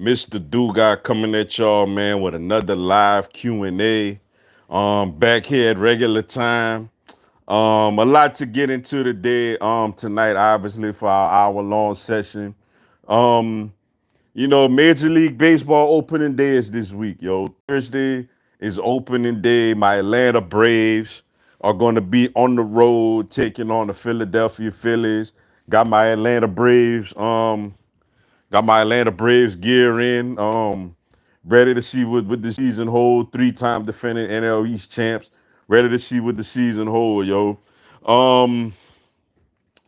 Mr. Do Guy coming at y'all, man, with another live Q&A. Back here at regular time. A lot to get into today. Tonight, obviously, for our hour-long session. Um, Major League Baseball opening day is this week, yo. Thursday is opening day. My Atlanta Braves are going to be on the road taking on the Philadelphia Phillies. Got my Atlanta Braves. Got my Atlanta Braves gear in. Ready to see what the season hold. Three-time defending NL East champs. Ready to see what the season hold, yo. Um,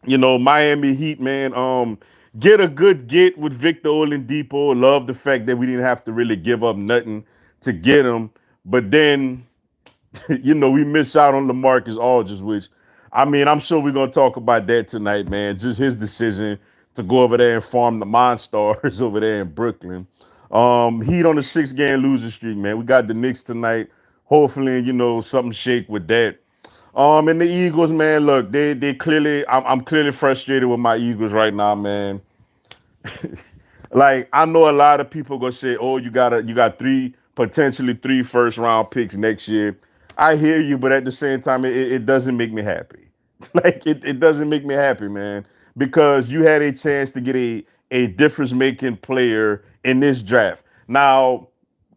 Miami Heat, man. Get a good get with Victor Oladipo. Love the fact that we didn't have to really give up nothing to get him. But then, we missed out on LaMarcus Aldridge, which, I mean, I'm sure we're gonna talk about that tonight, man. Just his decision to go over there and farm the Monstars over there in Brooklyn. Heat on a 6-game losing streak, man. We got the Knicks tonight. Hopefully, something shake with that. And the Eagles, man, look, they clearly, I'm clearly frustrated with my Eagles right now, man. Like, I know a lot of people gonna say, "Oh, you got potentially three first round picks next year." I hear you, but at the same time, it doesn't make me happy. Like, it doesn't make me happy, man, because you had a chance to get a difference making player in this draft. Now,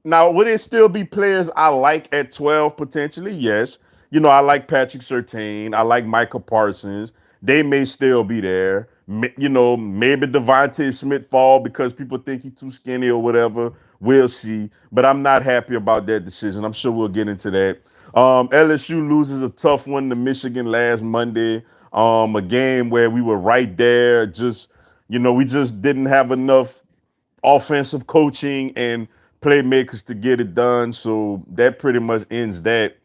would it still be players I like at 12 potentially? Yes. I like Patrick Surtain. I like Michael Parsons. They may still be there. Maybe Devontae Smith fall because people think he's too skinny or whatever. We'll see. But I'm not happy about that decision. I'm sure we'll get into that. LSU loses a tough one to Michigan last Monday. A game where we were right there. We just didn't have enough offensive coaching and playmakers to get it done. So that pretty much ends that.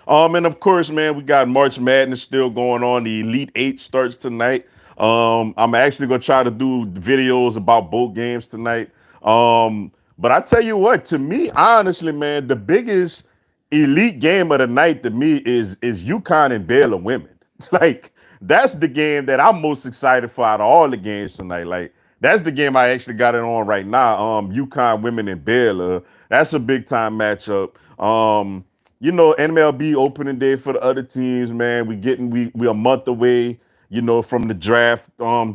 And of course, man, we got March Madness still going on. The Elite Eight starts tonight. I'm actually gonna try to do videos about both games tonight. But I tell you what, to me, honestly, man, the biggest elite game of the night to me is UConn and Baylor women. Like, that's the game that I'm most excited for out of all the games tonight. Like, that's the game I actually got it on right now. UConn women and Baylor. That's a big time matchup. MLB opening day for the other teams, man. We a month away, from the draft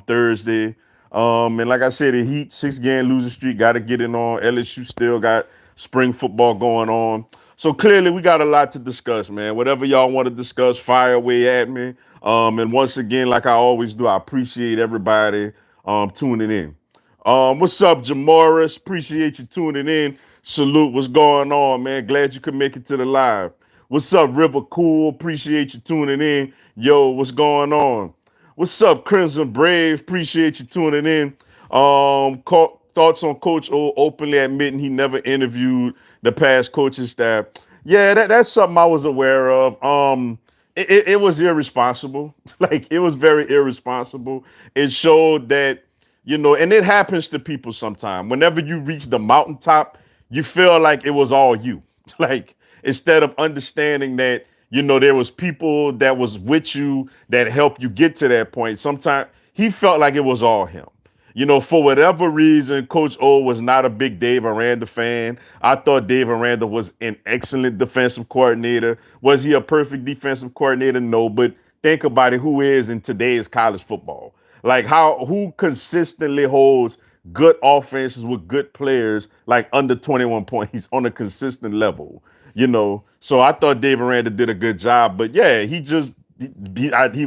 Thursday. And like I said, the Heat 6-game losing streak, got to get it on. LSU still got spring football going on. So clearly we got a lot to discuss, man. Whatever y'all want to discuss, fire away at me. And once again, like I always do, I appreciate everybody tuning in. What's up, Jamoris? Appreciate you tuning in. Salute. What's going on, man? Glad you could make it to the live. What's up, River Cool? Appreciate you tuning in. Yo, what's going on? What's up, Crimson Brave? Appreciate you tuning in. Thoughts on Coach O openly admitting he never interviewed the past coaching staff. Yeah, that's something I was aware of. It was irresponsible. Like, it was very irresponsible. It showed that, and it happens to people sometime. Whenever you reach the mountaintop, you feel like it was all you. Like, instead of understanding that, there was people that was with you that helped you get to that point. Sometimes he felt like it was all him. For whatever reason, Coach O was not a big Dave Aranda fan. I thought Dave Aranda was an excellent defensive coordinator. Was he a perfect defensive coordinator? No, but think about it. Who is in today's college football? Like, who consistently holds good offenses with good players like under 21 points on a consistent level? So I thought Dave Aranda did a good job. But yeah, he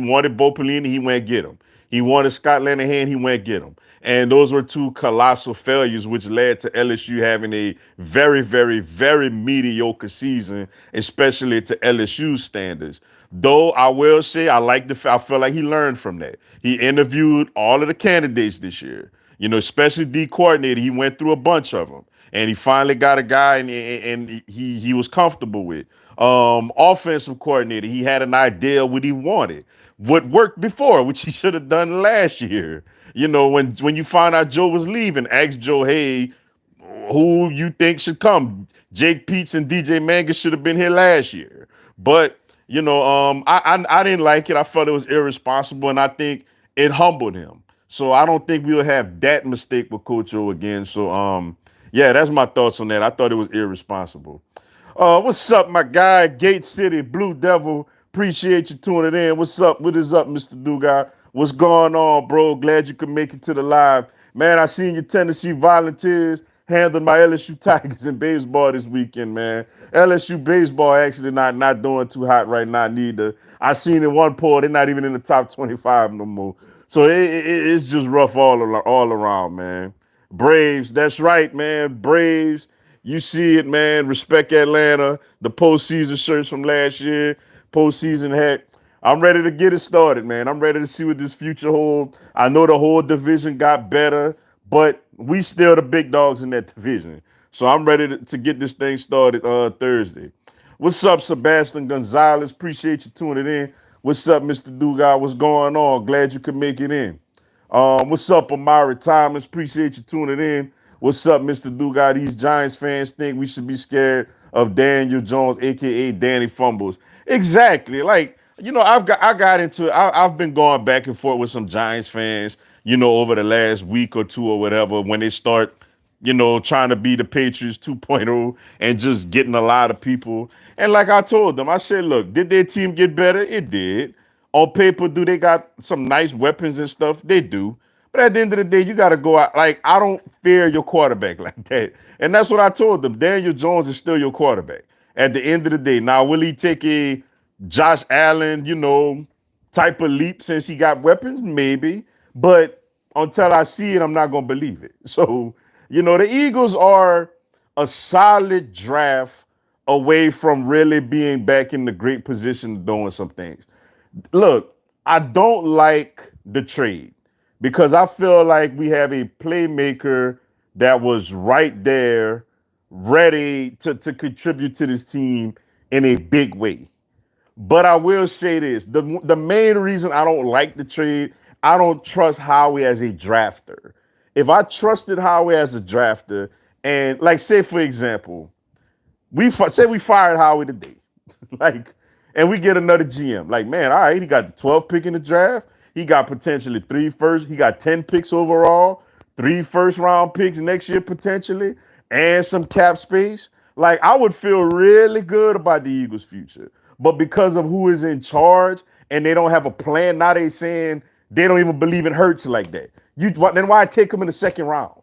wanted Bo Pelini, he went get him. He wanted Scott Linehan, he went get him. And those were two colossal failures, which led to LSU having a very, very, very mediocre season, especially to LSU standards. Though I will say I feel like he learned from that. He interviewed all of the candidates this year, especially D coordinator. He went through a bunch of them. And he finally got a guy and he was comfortable with. Offensive coordinator, he had an idea what he wanted, what worked before, which he should have done last year. When you found out Joe was leaving, ask Joe, hey, who you think should come? Jake Peets and DJ Manga should have been here last year. But, I didn't like it. I felt it was irresponsible, and I think it humbled him. So I don't think we'll have that mistake with Coach O again. So yeah, that's my thoughts on that. I thought it was irresponsible. What's up, my guy? Gate City, Blue Devil. Appreciate you tuning in. What's up? What is up, Mr. Dugas? What's going on, bro? Glad you could make it to the live. Man, I seen your Tennessee Volunteers handling my LSU Tigers in baseball this weekend, man. LSU baseball actually not doing too hot right now, neither. I seen in one poll, they're not even in the top 25 no more. So it's just rough all around, man. Braves, that's right, man. Braves, you see it, man. Respect Atlanta. The postseason shirts from last year, postseason hat. I'm ready to get it started, man. I'm ready to see what this future holds. I know the whole division got better, but we still the big dogs in that division. So I'm ready to get this thing started Thursday. What's up, Sebastian Gonzalez? Appreciate you tuning in. What's up, Mr. Dugas? What's going on? Glad you could make it in. What's up, Amari Thomas? Appreciate you tuning in. What's up, Mr. Dugas? These Giants fans think we should be scared of Daniel Jones, aka Danny Fumbles. Exactly. Like, I've been going back and forth with some Giants fans, over the last week or two or whatever, when they start, trying to be the Patriots 2.0 and just getting a lot of people. And like I told them, I said, look, did their team get better? It did. On paper, do they got some nice weapons and stuff? They do. But at the end of the day, you got to go out. Like, I don't fear your quarterback like that. And that's what I told them. Daniel Jones is still your quarterback at the end of the day. Now, will he take a Josh Allen, type of leap since he got weapons? Maybe. But until I see it, I'm not going to believe it. So, the Eagles are a solid draft away from really being back in the great position of doing some things. Look, I don't like the trade because I feel like we have a playmaker that was right there, ready to contribute to this team in a big way. But I will say this, the main reason I don't like the trade, I don't trust Howie as a drafter. If I trusted Howie as a drafter, and like say for example, say we fired Howie today, like, and we get another GM, like, man, all right, he got the 12th pick in the draft, he got potentially he got 10 picks overall, 3 first-round picks next year potentially, and some cap space. Like, I would feel really good about the Eagles' future. But because of who is in charge and they don't have a plan, now they saying they don't even believe in Hurts like that. Then why take him in the second round?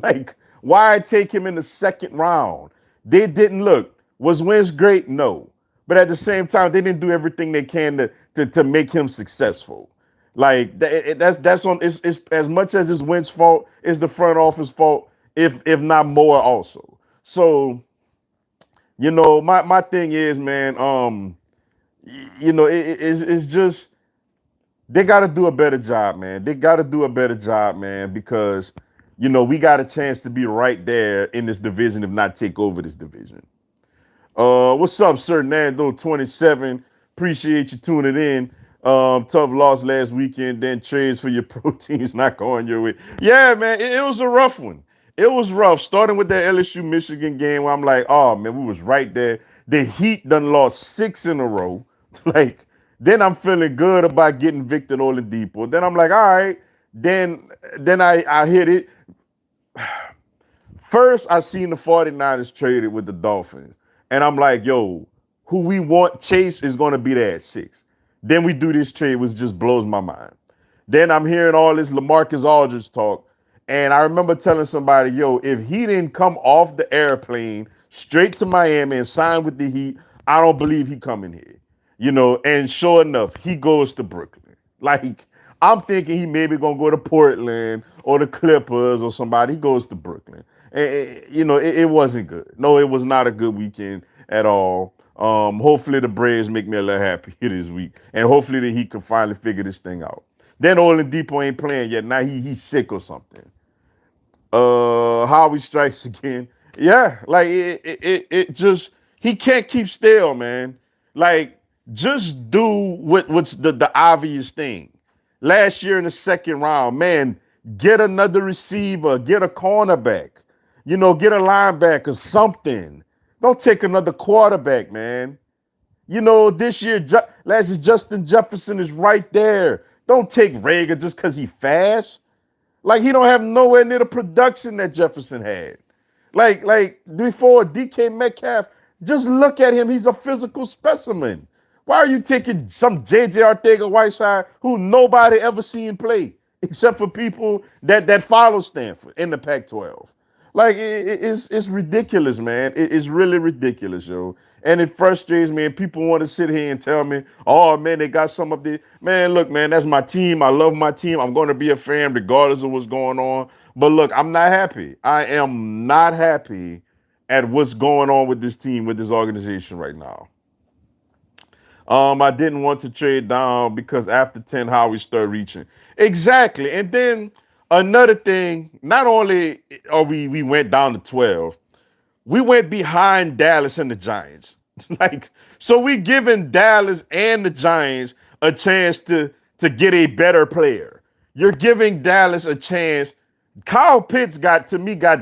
Like, why take him in the second round? They didn't look. Was Wentz great? No. But at the same time, they didn't do everything they can to make him successful. Like that's on. It's as much as it's Wentz's fault, it's the front office fault, if not more also. So, my thing is, man, it's just they got to do a better job, man. They got to do a better job, man, because we got a chance to be right there in this division, if not take over this division. What's up, Sir Nando 27? Appreciate you tuning in. Tough loss last weekend, then trades for your proteins not going your way. Yeah, man, it was a rough one. It was rough, starting with that LSU Michigan game where I'm like, oh man, we was right there. The Heat done lost 6 in a row. Like, then I'm feeling good about getting Victor Oladipo. Then I'm like, all right. Then I hit it. First, I seen the 49ers traded with the Dolphins. And I'm like, yo, who we want, Chase, is going to be there at 6. Then we do this trade, which just blows my mind. Then I'm hearing all this LaMarcus Aldridge talk. And I remember telling somebody, yo, if he didn't come off the airplane straight to Miami and sign with the Heat, I don't believe he coming here. And sure enough, he goes to Brooklyn. Like, I'm thinking he maybe going to go to Portland or the Clippers or somebody. He goes to Brooklyn. And, it wasn't good. No, it was not a good weekend at all. Hopefully the Braves make me a little happier this week. And hopefully that he can finally figure this thing out. Then Oladipo ain't playing yet. Now he's sick or something. Howie strikes again. Yeah, like it just, he can't keep still, man. Like, just do what's the obvious thing. Last year in the second round, man, get another receiver, get a cornerback, get a linebacker, something. Don't take another quarterback, man. This year, last year, Justin Jefferson is right there. Don't take Rager just because he fast. Like he don't have nowhere near the production that Jefferson had. Like before DK Metcalf, just look at him. He's a physical specimen. Why are you taking some JJ Arcega-Whiteside who nobody ever seen play except for people that follow Stanford in the Pac-12? Like it's ridiculous, man. It's really ridiculous, yo. And it frustrates me. And people want to sit here and tell me, "Oh man, they got some of the man." Look, man, that's my team. I love my team. I'm going to be a fan regardless of what's going on. But look, I'm not happy. I am not happy at what's going on with this team, with this organization right now. I didn't want to trade down because after 10, how we start reaching. Exactly. And then another thing, not only are we went down to 12, we went behind Dallas and the Giants. Like, so we giving Dallas and the Giants a chance to get a better player. You're giving Dallas a chance. Kyle Pitts got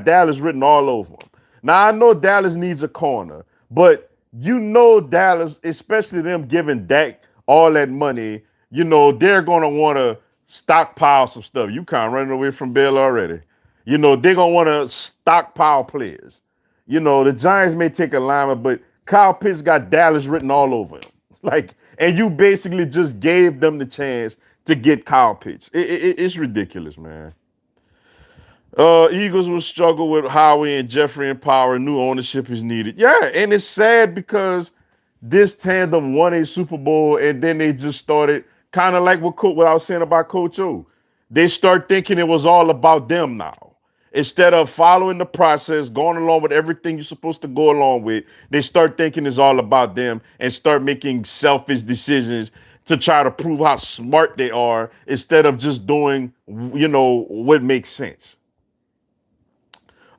Dallas written all over him. Now I know Dallas needs a corner, but you know Dallas, especially them giving Dak all that money, they're gonna want to stockpile some stuff. You kind of running away from Bill already. They're gonna want to stockpile players. The Giants may take a lineman, but Kyle Pitts got Dallas written all over him. Like, and you basically just gave them the chance to get Kyle Pitts. It's ridiculous, man. Eagles will struggle with Howie and Jeffrey and Power. New ownership is needed. Yeah, and it's sad because this tandem won a Super Bowl and then they just started kind of like what I was saying about Coach O. They start thinking it was all about them now. Instead of following the process, going along with everything you're supposed to go along with, they start thinking it's all about them and start making selfish decisions to try to prove how smart they are instead of just doing, what makes sense.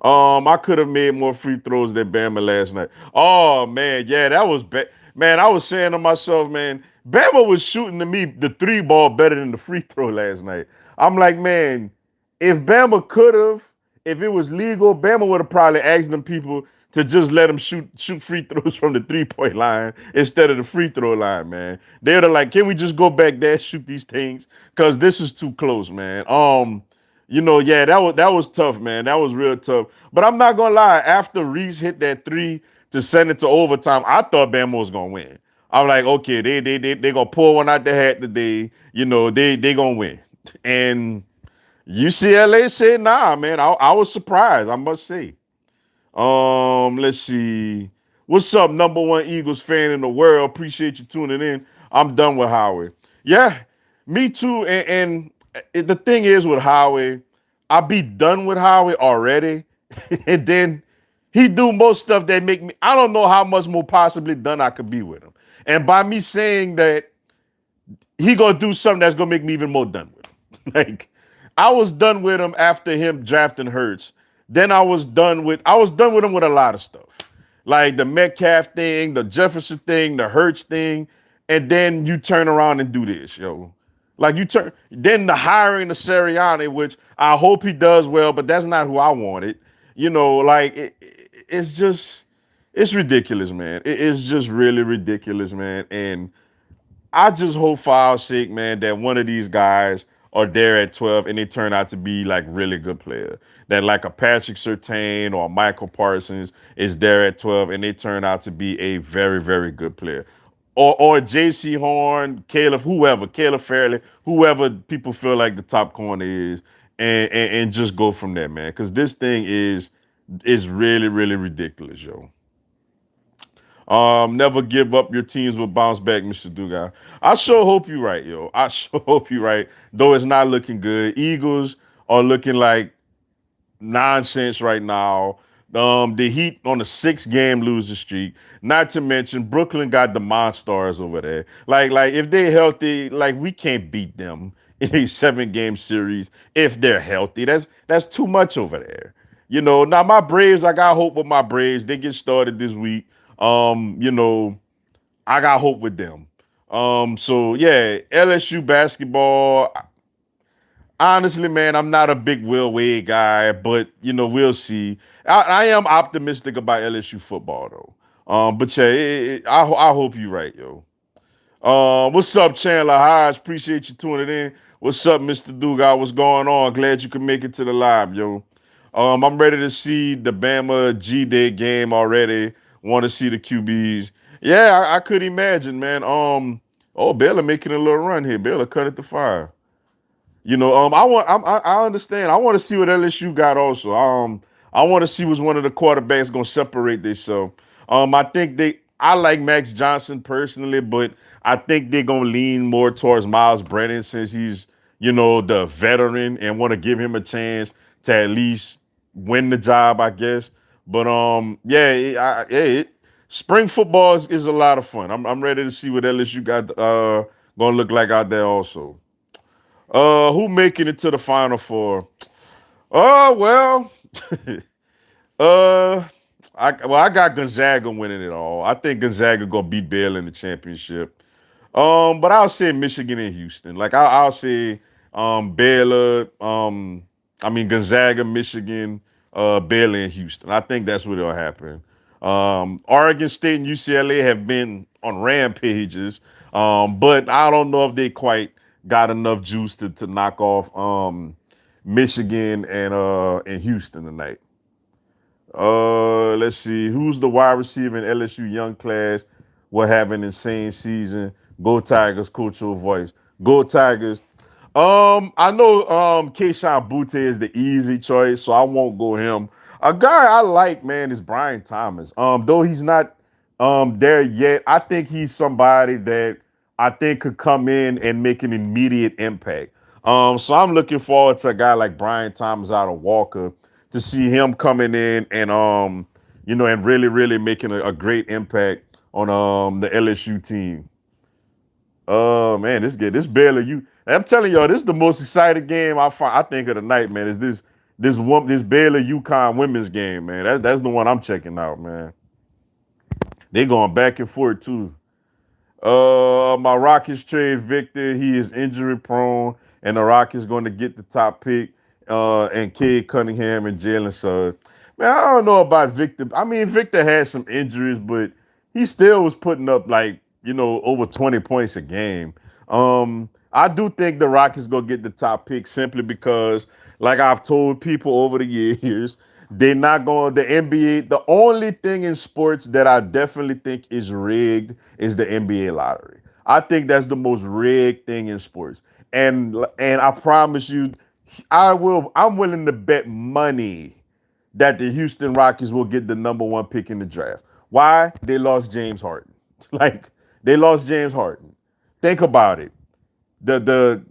I could have made more free throws than Bama last night. Oh man, yeah, that was bad. Man, I was saying to myself, man, Bama was shooting to me the three ball better than the free throw last night. I'm like, man, if Bama could have, if it was legal, Bama would have probably asked them people to just let them shoot free throws from the 3-point line instead of the free throw line, man. They would have like, can we just go back there and shoot these things? Because this is too close, man. Yeah, that was tough, man. That was real tough. But I'm not gonna lie. After Reese hit that three to send it to overtime, I thought Bama was gonna win. I'm like, okay, they gonna pull one out the hat today. They gonna win. And UCLA said, nah, man. I was surprised, I must say. Let's see. What's up, number one Eagles fan in the world? Appreciate you tuning in. I'm done with Howard. Yeah, me too. And the thing is with Howie, I'll be done with Howie already. And then he do most stuff that make me, I don't know how much more possibly done I could be with him. And by me saying that, he gonna do something that's gonna make me even more done with him. Like, I was done with him after him drafting Hurts. Then I was done with him with a lot of stuff. Like the Metcalf thing, the Jefferson thing, the Hurts thing. And then you turn around and do this, yo. Like then the hiring of Sirianni, which I hope he does well, but that's not who I wanted. Like it's ridiculous, man. It's just really ridiculous, man. And I just hope for our sake, man, that one of these guys are there at 12 and they turn out to be like really good player. That like a Patrick Surtain or a Michael Parsons is there at 12 and they turn out to be a very, very good player. Or J.C. Horn, Caleb Fairley, whoever people feel like the top corner is, and just go from there, man. Because this thing is really, really ridiculous, yo. Never give up. Your teams will bounce back, Mr. Dugas. I sure hope you're right, yo. I sure hope you're right. Though it's not looking good. Eagles are looking like nonsense right now. The Heat on a 6-game losing streak. Not to mention Brooklyn got the Monstars over there. Like if they're healthy, like we can't beat them in a 7-game series if they're healthy. That's too much over there. Now my Braves, I got hope with my Braves. They get started this week. I got hope with them. So yeah, LSU basketball. Honestly, man, I'm not a big Will Wade guy, but we'll see. I am optimistic about LSU football though. But yeah, I hope you're right, yo. What's up, Chandler Hodge? Appreciate you tuning in. What's up, Mr. Dugas? What's going on? Glad you could make it to the live, yo. I'm ready to see the Bama G-Day game already. Want to see the QBs. Yeah, I could imagine, man. Oh, Baylor making a little run here. Baylor cut it to 5. I understand. I want to see what LSU got also. I want to see what's one of the quarterbacks gonna separate themselves. I like Max Johnson personally, but I think they're gonna lean more towards Miles Brennan since he's, the veteran and want to give him a chance to at least win the job, I guess. But yeah, spring football is a lot of fun. I'm ready to see what LSU got gonna look like out there also. Who making it to the final four? Oh well, uh, I got Gonzaga winning it all. I think Gonzaga gonna beat Baylor in the championship. But I'll say Michigan and Houston. Like I'll say Baylor. Gonzaga, Michigan, Baylor and Houston. I think that's what'll happen. Oregon State and UCLA have been on rampages, but I don't know if they quite got enough juice to knock off Michigan and Houston tonight. Let's see. Who's the wide receiver in LSU young class will have an insane season? Go Tigers, coach your voice. Go Tigers. I know Keyshawn Butte is the easy choice, so I won't go him. A guy I like, man, is Brian Thomas. Though he's not there yet, I think he's somebody that I think could come in and make an immediate impact. So I'm looking forward to a guy like Brian Thomas out of Walker to see him coming in and and really, really making a great impact on the LSU team. Oh man, this good. This Baylor, I'm telling y'all, this is the most exciting game I think of the night, man. Is this Baylor UConn women's game, man? That's the one I'm checking out, man. They going back and forth too. My Rockets trade Victor. He is injury prone, and the Rockets going to get the top pick. And Cade Cunningham and Jalen Suggs. Man, I don't know about Victor. I mean, Victor had some injuries, but he still was putting up like over 20 points a game. I do think the Rockets gonna get the top pick simply because, like I've told people over the years, they're not going. The NBA. The only thing in sports that I definitely think is rigged is the NBA lottery. I think that's the most rigged thing in sports. And I promise you, I'm willing to bet money that the Houston Rockets will get the number one pick in the draft. Why? They lost James Harden. Like they lost James Harden. Think about it. The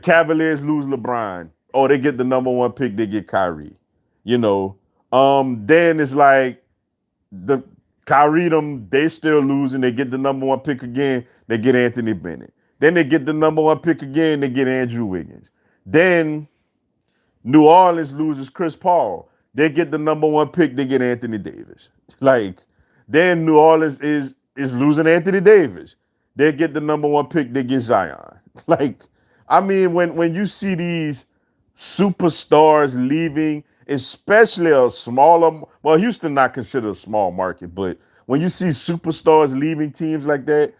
Cavaliers lose LeBron. Oh, they get the number one pick. They get Kyrie. You know. Then it's like the Kyrie them. They still losing. They get the number one pick again. They get Anthony Bennett. Then they get the number one pick again. They get Andrew Wiggins. Then New Orleans loses Chris Paul. They get the number one pick. They get Anthony Davis. Like then New Orleans is losing Anthony Davis. They get the number one pick. They get Zion. Like I mean, when you see these superstars leaving, especially a smaller, well, Houston not considered a small market, but when you see superstars leaving teams like that,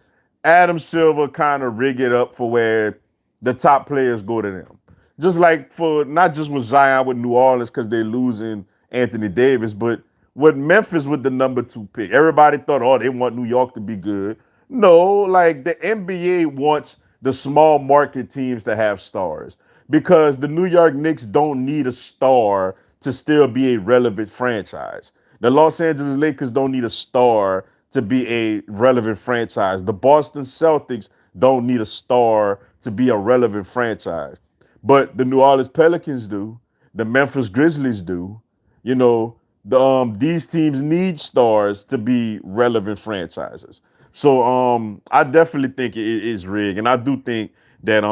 Adam Silver kind of rig it up for where the top players go to them. Just like for not just with Zion with New Orleans because they're losing Anthony Davis, but with Memphis with the number 2 pick. Everybody thought, oh, they want New York to be good. No, like the NBA wants the small market teams to have stars because the New York Knicks don't need a star to still be a relevant franchise. The Los Angeles Lakers don't need a star to be a relevant franchise. The Boston Celtics don't need a star to be a relevant franchise. But the New Orleans Pelicans do. The Memphis Grizzlies do. These teams need stars to be relevant franchises. So I definitely think it is rigged, and I do think that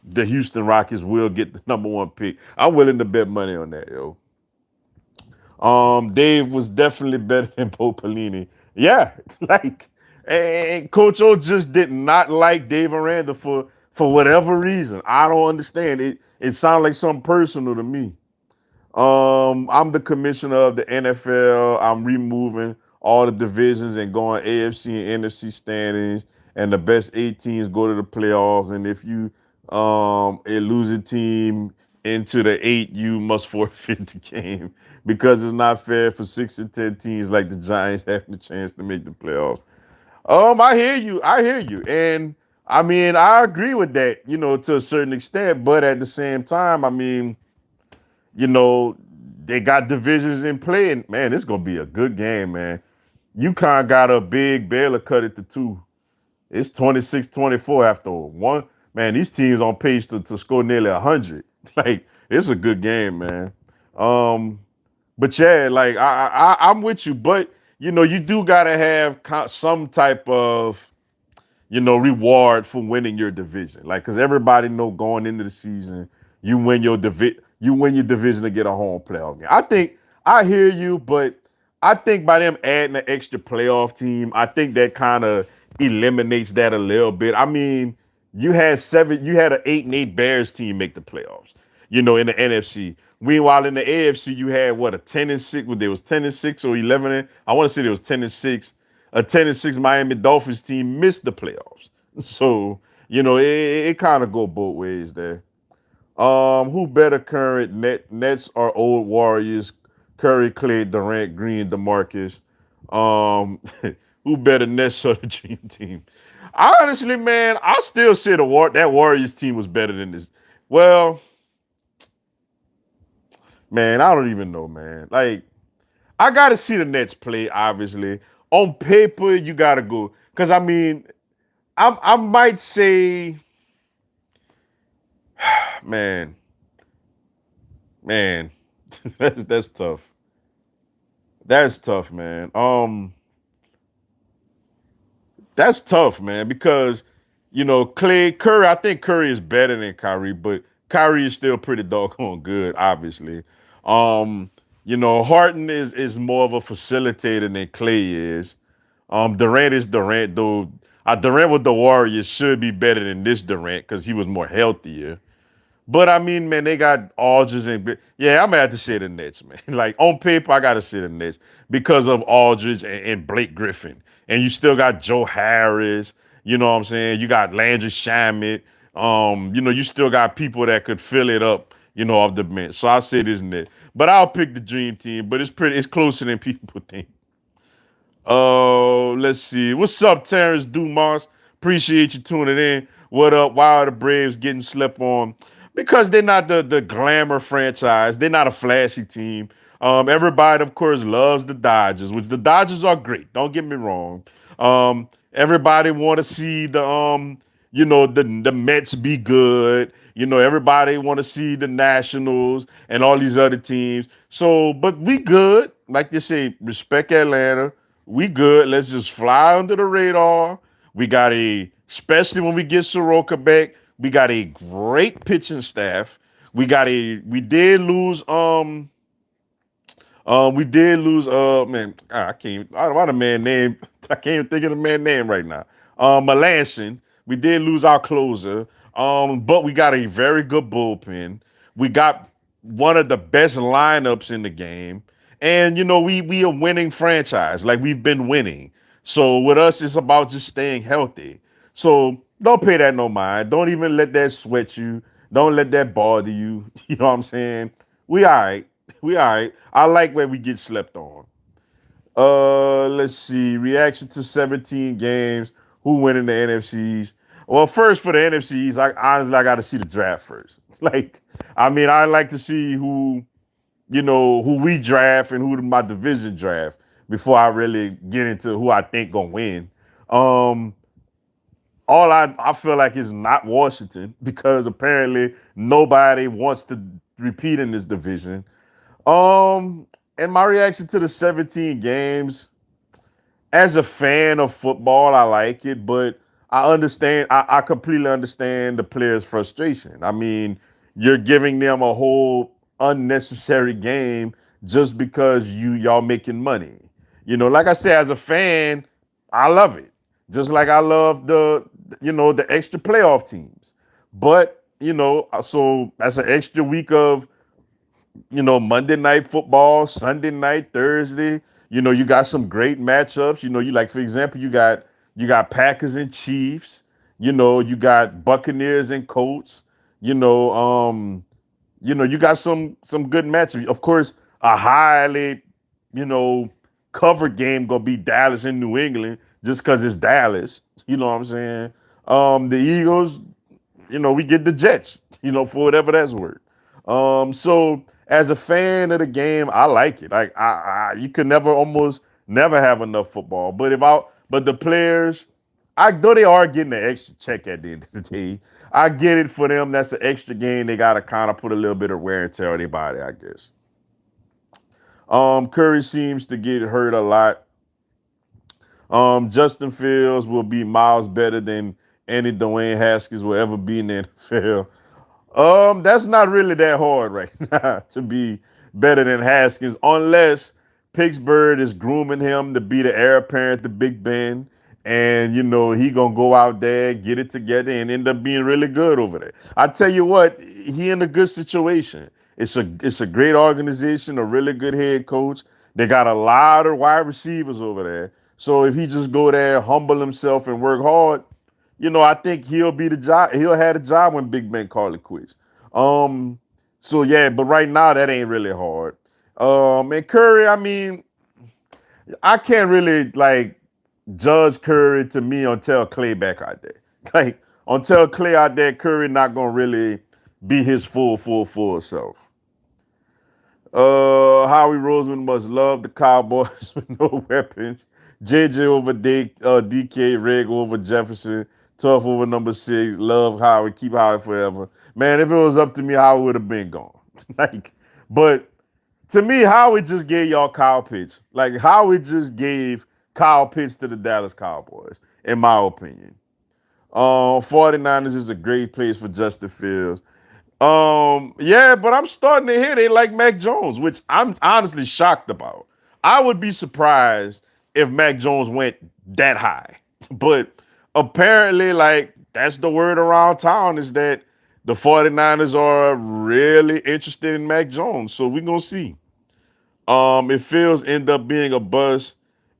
the Houston Rockets will get the number one pick. I'm willing to bet money on that, yo. Dave was definitely better than Bo Pelini. Yeah, like, and Coach O just did not like Dave Aranda for whatever reason. I don't understand it. It sounds like something personal to me. I'm the commissioner of the NFL. I'm removing all the divisions and going AFC and NFC standings and the best 8 teams go to the playoffs. And if you a losing team into the 8, you must forfeit the game because it's not fair for 6 and 10 teams like the Giants having the chance to make the playoffs. I hear you. I hear you. And I mean, I agree with that, to a certain extent. But at the same time, I mean, you know, they got divisions in play. And man, it's going to be a good game, man. UConn got a big Baylor cut it to 2. It's 26-24 after one. Man, these teams on pace to score nearly 100. Like, it's a good game, man. Um, but yeah, like I'm with you. But you do gotta have some type of reward for winning your division. Like, cause everybody know going into the season, you win your division to get a home playoff game. I think I hear you, but I think by them adding an extra playoff team, I think that kind of eliminates that a little bit. I mean, you had an 8-8 Bears team make the playoffs, in the NFC. Meanwhile, in the AFC, you had what, a 10-6, what there was 10-6 or 11. I want to say there was 10-6. A 10-6 Miami Dolphins team missed the playoffs. So, it kind of go both ways there. Who better current Nets or old Warriors? Curry, Clay, Durant, Green, DeMarcus. Um, who better Nets or the Dream Team? I honestly, man, I still say that Warriors team was better than this. Well, man, I don't even know, man. Like, I gotta see the Nets play. Obviously, on paper, you gotta go because I mean, I might say, man, man, that's tough. That's tough, man. That's tough, man, because Clay Curry. I think Curry is better than Kyrie, but Kyrie is still pretty doggone good, obviously. Um, Harden is more of a facilitator than Clay is. Durant is Durant, though. Durant with the Warriors should be better than this Durant because he was more healthier. But I mean, man, they got Aldridge and yeah, I'm gonna have to say the Nets, man. Like on paper, I gotta say the Nets because of Aldridge and Blake Griffin, and you still got Joe Harris. You know what I'm saying? You got Landry Shamet. You still got people that could fill it up. Off the bench. So I say this Nets, but I'll pick the Dream Team. But it's closer than people think. Oh, let's see. What's up, Terrence Dumas? Appreciate you tuning in. What up? Why are the Braves getting slept on? Because they're not the glamour franchise. They're not a flashy team. Everybody, of course, loves the Dodgers, which the Dodgers are great. Don't get me wrong. Everybody want to see the Mets be good. Everybody want to see the Nationals and all these other teams. So, but we good. Like they say, respect Atlanta. We good. Let's just fly under the radar. Especially when we get Soroka back, we got a great pitching staff. We did lose, man, I can't, why the man name, I can't even think of the man name right now. Melanson. We did lose our closer, but we got a very good bullpen. We got one of the best lineups in the game. And, we a winning franchise. Like, we've been winning. So with us, it's about just staying healthy. So don't pay that no mind. Don't even let that sweat you. Don't let that bother you. You know what I'm saying? We all right. We all right. I like where we get slept on. Let's see. Reaction to 17 games. Who win in the NFCs? Well, first for the NFCs, I got to see the draft first. Like, I mean, I like to see who we draft and who my division draft before I really get into who I think gonna win. Um, all I feel like is not Washington because apparently nobody wants to repeat in this division. And my reaction to the 17 games, as a fan of football, I like it, but I completely understand the players' frustration. I mean, you're giving them a whole unnecessary game just because y'all making money. Like I said, as a fan, I love it. Just like I love the extra playoff teams. But, so that's an extra week of Monday night football, Sunday night, Thursday. You got some great matchups. You like, for example, you got You got Packers and Chiefs. You got Buccaneers and Colts. You know, you got some good matches. Of course, a highly, you know, covered game gonna be Dallas and New England just because it's Dallas. You know what I'm saying? The Eagles, we get the Jets, for whatever that's worth. So as a fan of the game, I like it. Like you could never almost never have enough football. But the players, I though they are getting an extra check at the end of the day. I get it for them. That's an extra game. They gotta kind of put a little bit of wear and tear on their body, I guess. Curry seems to get hurt a lot. Justin Fields will be miles better than any Dwayne Haskins will ever be in the NFL. That's not really that hard right now to be better than Haskins, unless Pittsburgh is grooming him to be the heir apparent to Big Ben, and he gonna go out there, get it together, and end up being really good over there. I tell you what, he in a good situation. It's a great organization, a really good head coach. They got a lot of wide receivers over there. So if he just go there, humble himself, and work hard, I think he'll be the job. He'll have the job when Big Ben call it quits. Um, so yeah, but right now that ain't really hard. And Curry, I mean, I can't really like judge Curry to me until Clay back out there. Like until Clay out there, Curry not gonna really be his full self. Howie Roseman must love the Cowboys with no weapons. JJ over DK, Reg over Jefferson, Tough over number 6. Love Howie, keep Howie forever. Man, if it was up to me, Howie would have been gone. like, but to me, Howie just gave y'all Kyle Pitts. Like Howie just gave Kyle Pitts to the Dallas Cowboys, in my opinion. 49ers is a great place for Justin Fields. Yeah, but I'm starting to hear they like Mac Jones, which I'm honestly shocked about. I would be surprised if Mac Jones went that high. But apparently, like, that's the word around town is that the 49ers are really interested in Mac Jones. So we're gonna see. If Fields end up being a bust,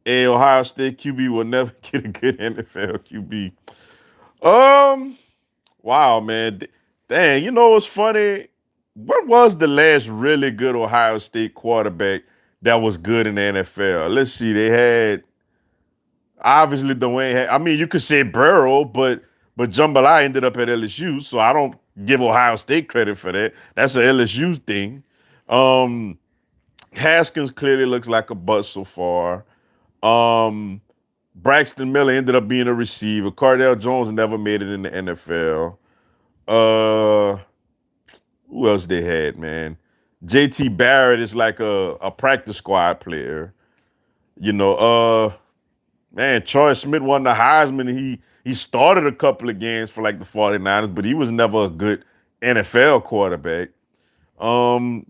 a Ohio State QB will never get a good NFL QB. Um, Wow, man. Dang, what's funny? What was the last really good Ohio State quarterback that was good in the NFL? Let's see. They had obviously Dwayne. I mean, you could say Burrow, but Jambalaya ended up at LSU, so I don't give Ohio State credit for that. That's an LSU thing. Um, Haskins clearly looks like a bust so far. Um, Braxton Miller ended up being a receiver. Cardell Jones never made it in the NFL. Uh, who else they had, man? JT Barrett is like a practice squad player. You know, man, Troy Smith won the Heisman. He started a couple of games for like the 49ers, but he was never a good NFL quarterback. Um,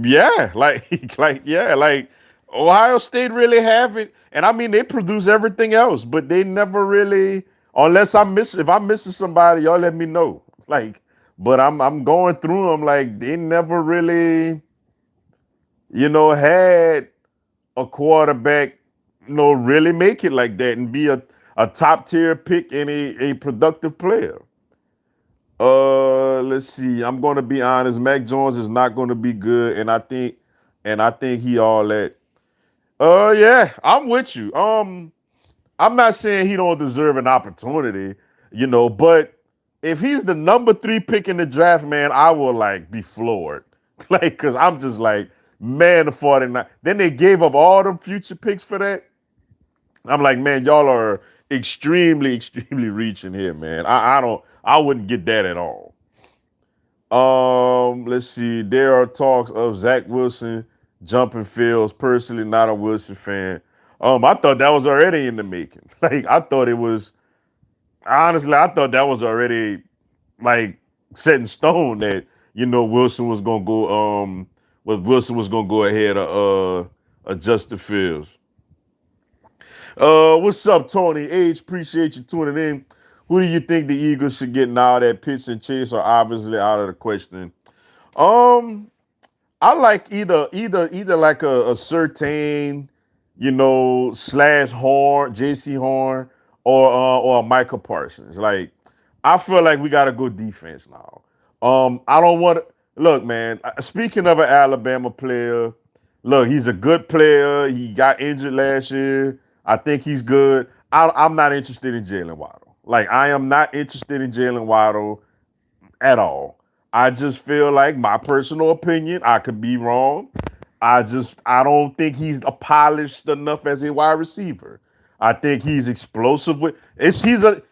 yeah, like Ohio State really haven't, and I mean they produce everything else, but they never really, unless if I'm missing somebody, y'all let me know. Like, but I'm going through them, like they never really, had a quarterback, really make it like that and be a top tier pick and a productive player. Let's see. I'm gonna be honest. Mac Jones is not gonna be good, and I think he all that. Yeah, I'm with you. I'm not saying he don't deserve an opportunity, but if he's the number 3 pick in the draft, man, I will like be floored. Like, cause I'm just like, man, the 49. Then they gave up all them future picks for that. I'm like, man, y'all are extremely reaching here, man. I wouldn't get that at all. Let's see. There are talks of Zach Wilson jumping fields. Personally, not a Wilson fan. I thought that was already in the making. Like, I thought it was honestly, I thought that was already like set in stone that Wilson was gonna go. Wilson was gonna go ahead of Justin Fields. What's up, Tony H? Appreciate you tuning in. Who do you think the Eagles should get now that Pitts and Chase are obviously out of the question? Um, I like either like a certain, slash Horn, JC Horn, or Michael Parsons. Like, I feel like we got to go defense now. I don't want to look, man. Speaking of an Alabama player, look, he's a good player. He got injured last year. I think he's good. I'm not interested in Jalen Waddle. Like, I am not interested in Jalen Waddle at all. I just feel like my personal opinion, I could be wrong. I don't think he's polished enough as a wide receiver. I think he's explosive with he's a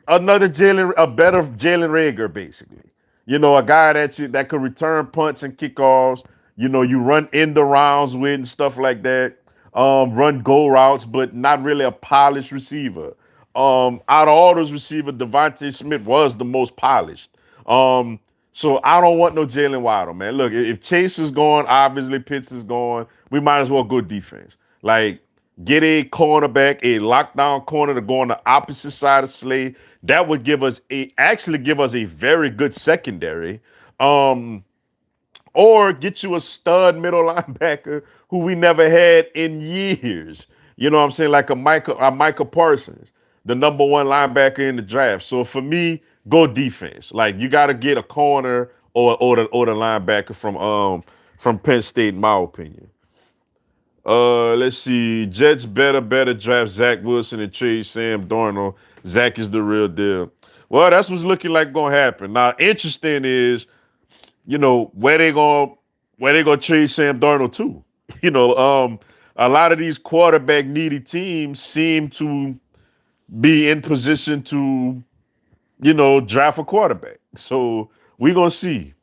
another Jalen, a better Jalen Rager, basically. You know, a guy that could return punts and kickoffs. You know, you run end rounds with and stuff like that. Run go routes, but not really a polished receiver. Out of all those receivers, Devontae Smith was the most polished. Um, so I don't want no Jalen Waddle, man. Look, if Chase is gone, obviously Pitts is gone. We might as well go defense. Like, get a cornerback, a lockdown corner to go on the opposite side of Slay. That would give us a very good secondary. Um, or get you a stud middle linebacker who we never had in years. You know what I'm saying? Like a Michael Parsons, the number one linebacker in the draft. So for me, go defense. Like, you got to get a corner or the linebacker from Penn State, in my opinion. Let's see. Jets better draft Zach Wilson and trade Sam Darnold. Zach is the real deal. Well, that's what's looking like gonna happen. Now, interesting is, where they gonna trade Sam Darnold to. You know, a lot of these quarterback needy teams seem to be in position to, draft a quarterback. So we gonna see.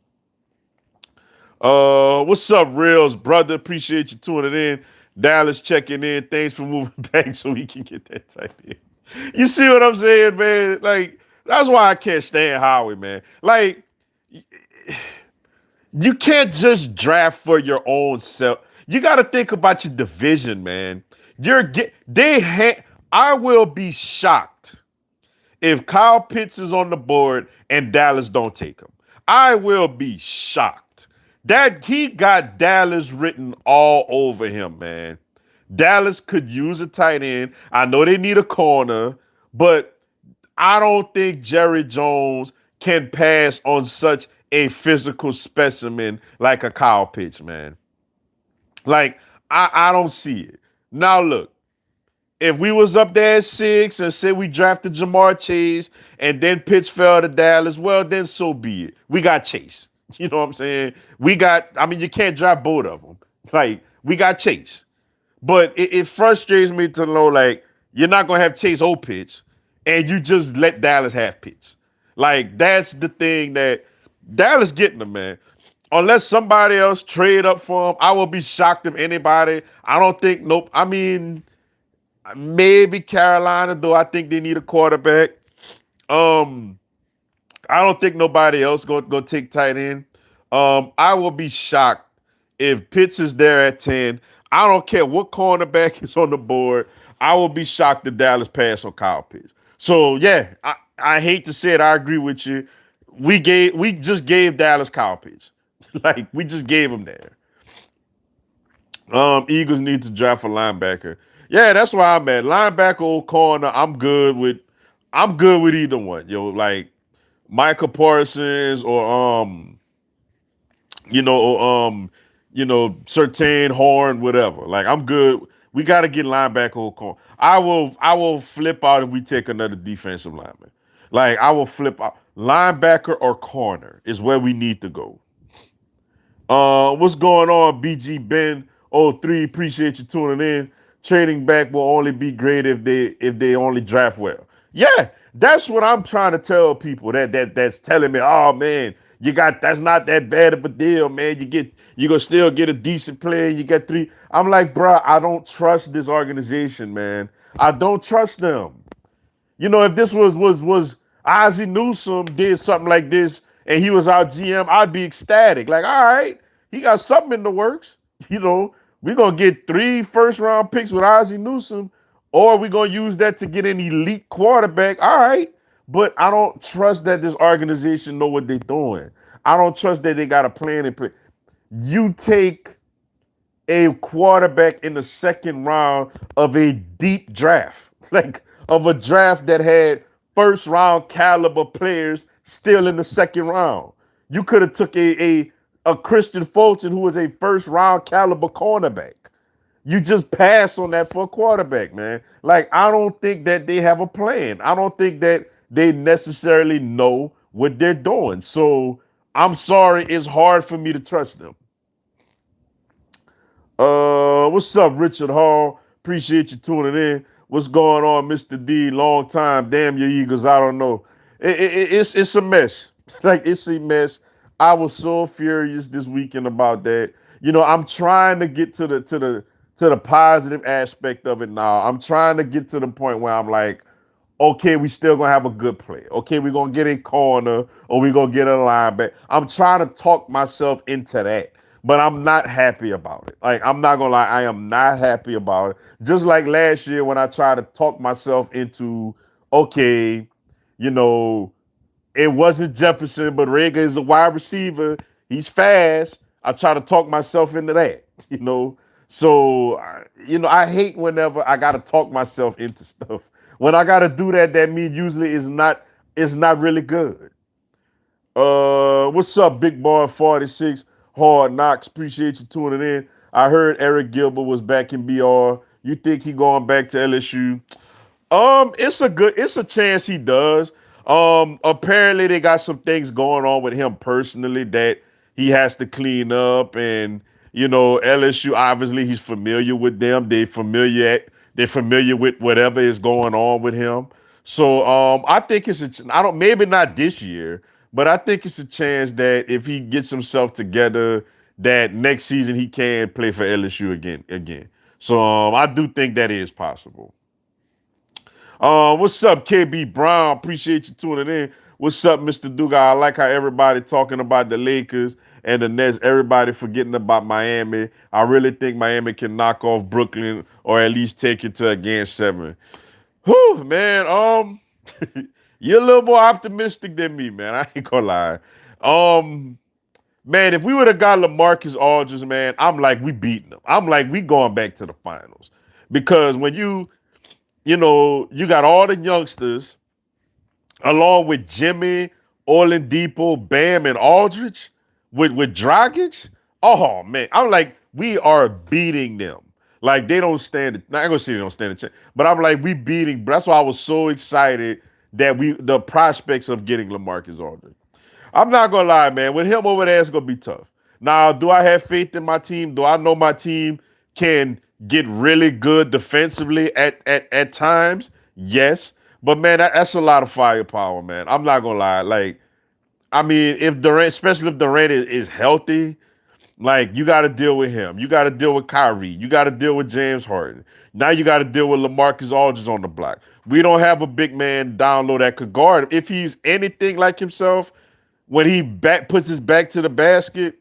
What's up, Reels, brother? Appreciate you tuning in. Dallas checking in. Thanks for moving back so we can get that tight end. You see what I'm saying, man? Like, that's why I can't stand Howie, man. Like, you can't just draft for your own self. You got to think about your division, man. I will be shocked if Kyle Pitts is on the board and Dallas don't take him. I will be shocked. That he got Dallas written all over him, man. Dallas could use a tight end. I know they need a corner, but I don't think Jerry Jones can pass on such a physical specimen like a Kyle Pitts, man. Like, I don't see it. Now look, if we was up there at 6 and said we drafted Jamar Chase and then Pitts fell to Dallas, well, then so be it. We got Chase. You know what I'm saying? You can't draft both of them. Like, we got Chase. But it frustrates me to know, like, you're not going to have Chase or Pitts and you just let Dallas have Pitts. Like, that's the thing that Dallas getting them, man. Unless somebody else trade up for him, I will be shocked if anybody. I don't think, nope. I mean, maybe Carolina, though I think they need a quarterback. I don't think nobody else go take tight end. I will be shocked if Pitts is there at 10. I don't care what cornerback is on the board. I will be shocked if Dallas pass on Kyle Pitts. So yeah, I hate to say it. I agree with you. We just gave Dallas Kyle Pitts. Like, we just gave him there. Eagles need to draft a linebacker. Yeah, that's why I'm at. Linebacker or corner, I'm good with either one. Like Michael Parsons or Surtain, Horn, whatever. Like, I'm good. We got to get linebacker or corner. I will flip out if we take another defensive lineman. Like, I will flip out. Linebacker or corner is where we need to go. What's going on, BG Ben 03? Appreciate you tuning in. Trading back will only be great if they only draft well. Yeah, that's what I'm trying to tell people that's telling me, oh man, that's not that bad of a deal, man. You gonna still get a decent player. You get 3. I'm like, bro, I don't trust this organization, man. I don't trust them. If this was Ozzie Newsome did something like this and he was our GM, I'd be ecstatic. Like, all right, he got something in the works. We're going to get 3 first-round picks with Ozzie Newsome, or we're going to use that to get an elite quarterback. All right, but I don't trust that this organization know what they're doing. I don't trust that they got a plan in place. You take a quarterback in the second round of a deep draft, like of a draft that had first round caliber players still in the second round. You could have took a Christian Fulton who was a first round caliber cornerback. You just pass on that for a quarterback, man. Like, I don't think that they have a plan. I don't think that they necessarily know what they're doing. So I'm sorry, it's hard for me to trust them. What's up, Richard Hall? Appreciate you tuning in. What's going on, Mr. D? Long time. Damn your Eagles. I don't know. It's a mess. Like, it's a mess. I was so furious this weekend about that. I'm trying to get to the positive aspect of it now. I'm trying to get to the point where I'm like, okay, we still gonna have a good play. Okay, we're gonna get a corner or we're gonna get a linebacker. I'm trying to talk myself into that, but I'm not happy about it. Like, I'm not gonna lie, I am not happy about it. Just like last year when I tried to talk myself into, okay, you know, it wasn't Jefferson, but Rager is a wide receiver. He's fast. I try to talk myself into that. So, I hate whenever I got to talk myself into stuff. When I got to do that, that means usually it's not really good. What's up, Big Boy 46 Hard Knocks? Appreciate you tuning in. I heard Eric Gilbert was back in BR. You think he going back to LSU? It's a chance he does. Apparently they got some things going on with him personally that he has to clean up, and LSU obviously he's familiar with them. They're familiar with whatever is going on with him. So I think I don't maybe not this year, but I think it's a chance that if he gets himself together, that next season he can play for LSU again. So I do think that is possible. What's up, KB Brown? Appreciate you tuning in. What's up, Mr. Duga? I like how everybody talking about the Lakers and the Nets. Everybody forgetting about Miami. I really think Miami can knock off Brooklyn or at least take it to a game 7. Whew, man. You're a little more optimistic than me, man. I ain't gonna lie. Man, if we would have got LaMarcus Aldridge, man, I'm like, we beating them. I'm like, we going back to the finals. Because when you got all the youngsters along with Jimmy, Oladipo, Bam, and Aldridge with Dragic. Oh man, I'm like, we are beating them. Like, they don't stand. Not gonna say they don't stand a chance, but I'm like, we beating. That's why I was so excited that the prospects of getting LaMarcus Aldridge. I'm not gonna lie, man. With him over there, it's gonna be tough. Now, do I have faith in my team? Do I know my team can get really good defensively at times? Yes. But man, that's a lot of firepower, man. I'm not gonna lie. Like, I mean, if Durant, especially if Durant is healthy, like, you got to deal with him. You got to deal with Kyrie. You got to deal with James Harden. Now you got to deal with LaMarcus Aldridge on the block. We don't have a big man down low that could guard him. If he's anything like himself, when he puts his back to the basket,